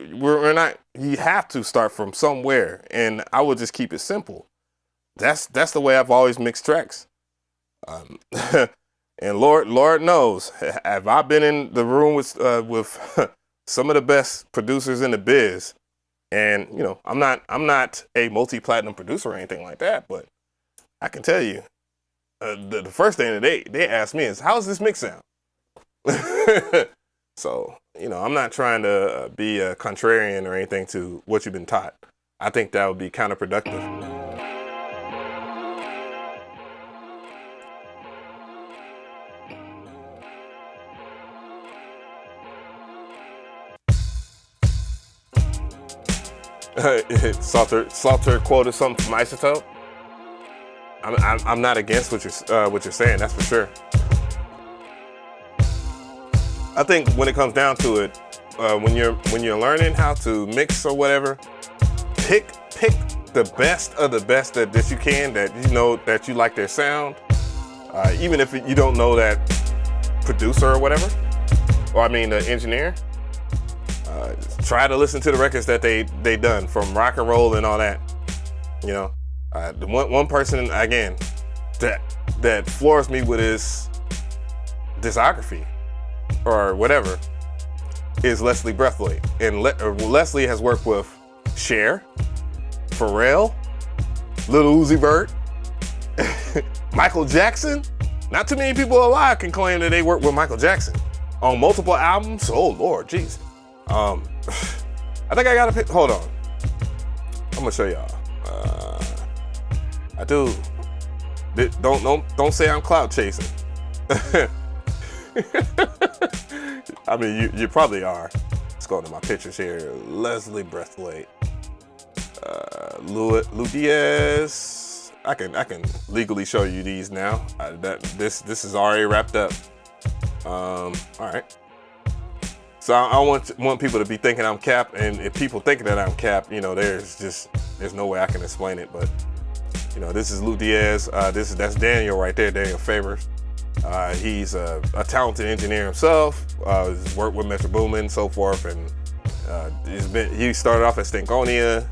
S1: you have to start from somewhere. And I would just keep it simple. That's the way I've always mixed tracks. And Lord knows, have I been in the room with some of the best producers in the biz. And, you know, I'm not a multi-platinum producer or anything like that, but I can tell you, the first thing that they ask me is, how's this mix sound? So, you know, I'm not trying to be a contrarian or anything to what you've been taught. I think that would be counterproductive. Salter quoted something from Isotope. I'm not against what you're saying. That's for sure. I think when it comes down to it, when you're learning how to mix or whatever, pick the best of the best that you can, that you know that you like their sound, even if you don't know that producer or whatever, or I mean the engineer. Try to listen to the records that they done, from rock and roll and all that. You know. The one person, again, that floors me with his discography or whatever is Leslie Breathwaite. And Leslie has worked with Cher, Pharrell, Lil Uzi Vert, Michael Jackson. Not too many people alive can claim that they worked with Michael Jackson on multiple albums. Oh Lord, jeez. I think I gotta pick. Hold on, I'm gonna show y'all. I do. Don't say I'm clout chasing. I mean, you probably are. Let's go to my pictures here. Leslie Breathwaite. Lou Diaz. I can legally show you these now. This is already wrapped up. All right. So I want people to be thinking I'm Cap, and if people thinking that I'm Cap, you know, there's no way I can explain it. But you know, this is Lou Diaz. That's Daniel right there, Daniel Favors. He's a talented engineer himself. He's worked with Metro Boomin and so forth, and he started off at Stankonia.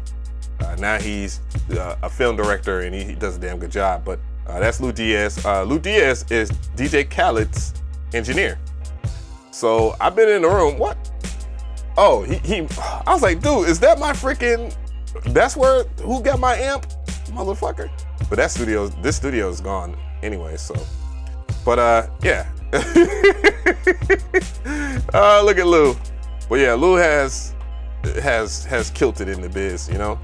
S1: Now he's a film director, and he does a damn good job. But that's Lou Diaz. Lou Diaz is DJ Khaled's engineer. So I've been in the room. What? Oh, I was like, dude, is that my freaking? That's who got my amp, motherfucker? But this studio is gone anyway. So, but yeah. Look at Lou. But yeah, Lou has killed it in the biz, you know.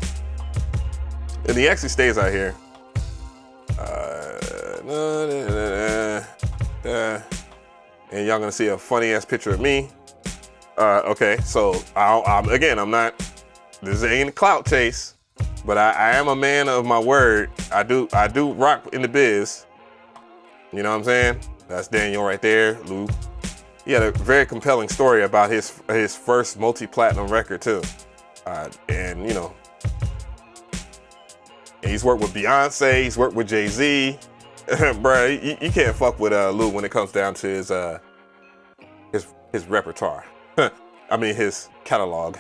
S1: And he actually stays out here. And y'all gonna see a funny ass picture of me. Okay, so I'm not. This ain't a clout chase, but I am a man of my word. I do rock in the biz. You know what I'm saying? That's Daniel right there, Lou. He had a very compelling story about his first multi-platinum record too, and you know, he's worked with Beyonce, he's worked with Jay-Z. Bruh, you can't fuck with Lou when it comes down to his repertoire. I mean his catalog.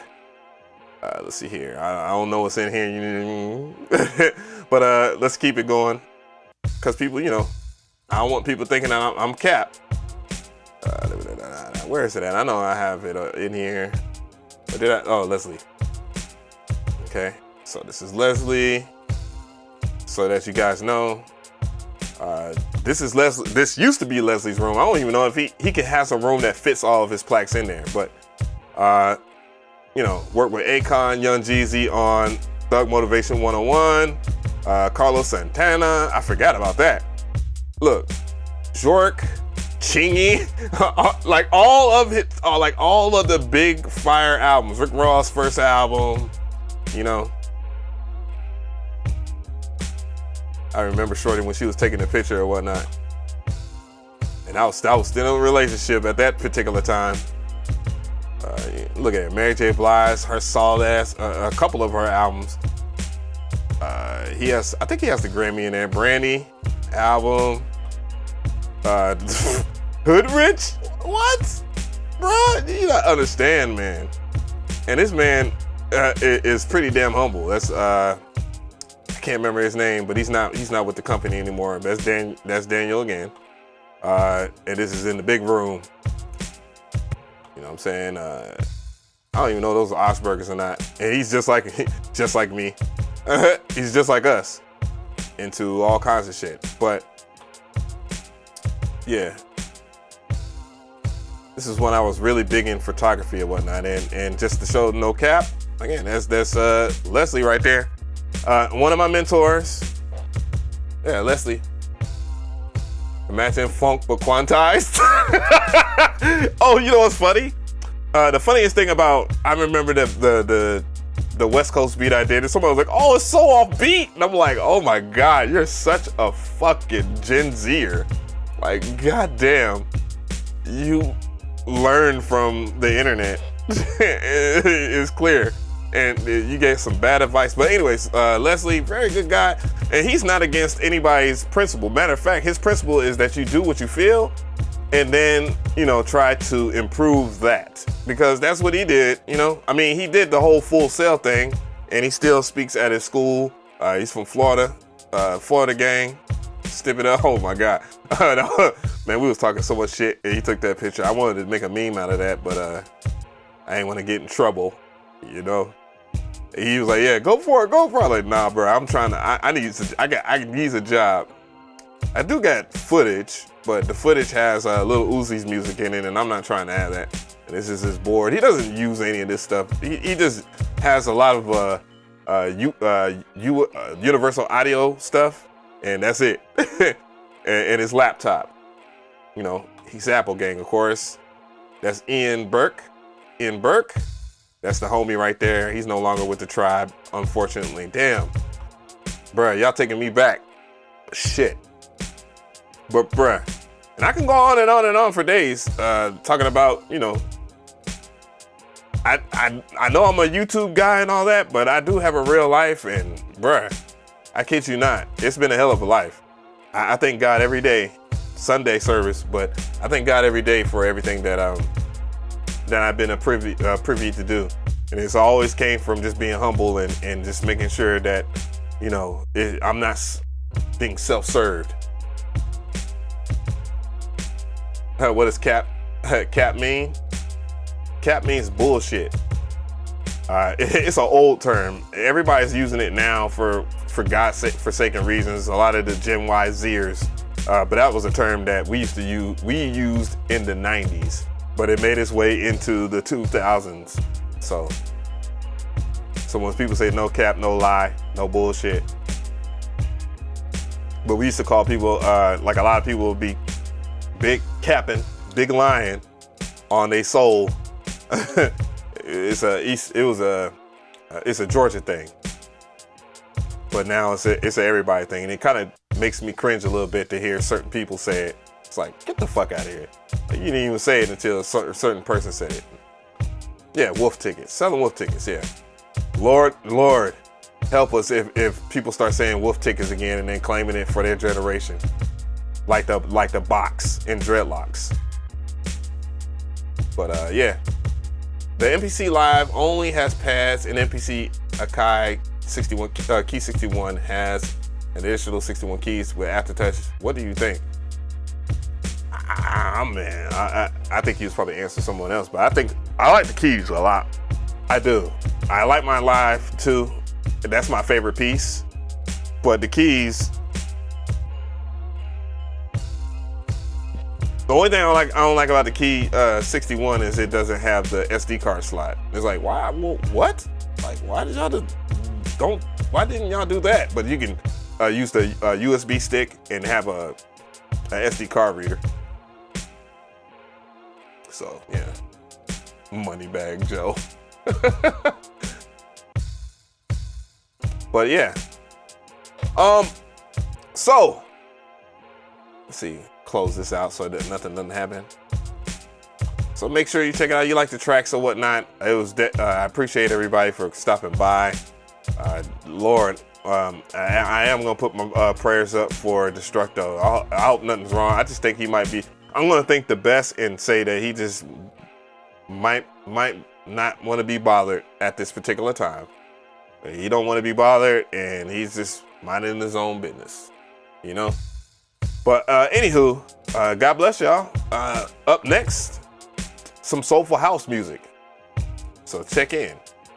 S1: Let's see here. I don't know what's in here, but let's keep it going, cause people, you know, I don't want people thinking that I'm Cap. Where is it at? I know I have it in here. But did I? Oh, Leslie. Okay, so this is Leslie. So that you guys know. This is Leslie. This used to be Leslie's room. I don't even know if he could have some room that fits all of his plaques in there. But you know, worked with Akon, Young Jeezy on Thug Motivation 101. Carlos Santana. I forgot about that. Look, Jork, Chingy, like all of the big fire albums. Rick Ross' first album, you know. I remember Shorty when she was taking the picture or whatnot. And I was still in a relationship at that particular time. Look at it, Mary J. Blige, her solid ass, a couple of her albums. I think he has the Grammy in there. Brandy album. Hood Rich? What? Bruh, you gotta understand, man. And this man is pretty damn humble. That's I can't remember his name, but he's not with the company anymore. That's Daniel again. And this is in the big room. You know what I'm saying? I don't even know if those are Osbergers or not. And he's just like me. He's just like us. Into all kinds of shit. But yeah. This is when I was really big in photography and whatnot. And just to show no cap, again, that's Leslie right there. One of my mentors. Yeah, Leslie. Imagine funk but quantized. Oh, you know what's funny? The funniest thing about, I remember the West Coast beat I did, and somebody was like, oh, it's so off beat. And I'm like, oh my God, you're such a fucking Gen Zer. Like, goddamn, you learn from the internet. It's clear. And you gave some bad advice. But anyways, Leslie, very good guy. And he's not against anybody's principle. Matter of fact, his principle is that you do what you feel and then, you know, try to improve that. Because that's what he did, you know. I mean, he did the whole Full Sail thing, and he still speaks at his school. He's from Florida, Florida gang. Stip it up. Oh my God. Man, we was talking so much shit, and he took that picture. I wanted to make a meme out of that, but I ain't want to get in trouble, you know. He was like, yeah, go for it. I'm like, nah, bro, I'm trying to, I need a job. I do got footage, but the footage has Lil Uzi's music in it, and I'm not trying to have that. And this is his board. He doesn't use any of this stuff. He just has a lot of universal audio stuff, and that's it. and his laptop. You know, he's Apple gang, of course. That's Ian Burke. That's the homie right there. He's no longer with the tribe, unfortunately. Damn. Bruh, y'all taking me back. Shit. But bruh, and I can go on and on and on for days talking about, you know, I know I'm a YouTube guy and all that, but I do have a real life, and bruh, I kid you not, it's been a hell of a life. I thank God every day, Sunday service, but I thank God every day for everything that I've been privy to do. And it's always came from just being humble and just making sure that, you know, I'm not being self-served. What does cap mean? Cap means bullshit. It's an old term. Everybody's using it now for God's forsaken reasons. A lot of the Gen Y Zers, but that was a term that we used in the 90s, but it made its way into the 2000s. So when people say no cap, no lie, no bullshit. But we used to call people, like a lot of people would be big capping, big lying on their soul. It's a Georgia thing, but now it's a everybody thing, and it kind of makes me cringe a little bit to hear certain people say it. It's like, get the fuck out of here. Like, you didn't even say it until a certain person said it. Yeah, wolf tickets, selling wolf tickets. Yeah, Lord, help us if people start saying wolf tickets again and then claiming it for their generation, like the box in dreadlocks. But yeah. The MPC Live only has pads, and MPC Akai 61 Key 61 has an additional 61 keys with aftertouch. What do you think? Man, I think you was probably answer someone else, but I think I like the keys a lot. I do. I like my Live too. That's my favorite piece. But the keys, the only thing I don't like about the Key 61 is it doesn't have the SD card slot. It's like, why? Well, what? Like, why did y'all why didn't y'all do that? But you can use the USB stick and have a SD card reader. So yeah, Moneybag Joe. But yeah, so let's see. Close this out so that nothing doesn't happen. So make sure you check it out. You like the tracks or whatnot. It was I appreciate everybody for stopping by. Lord, I am gonna put my prayers up for Destructo. I hope nothing's wrong. I just think he might be. I'm gonna think the best and say that he just might not want to be bothered at this particular time. He don't want to be bothered, and he's just minding his own business, you know. But anywho, God bless y'all. Up next, some soulful house music. So check in.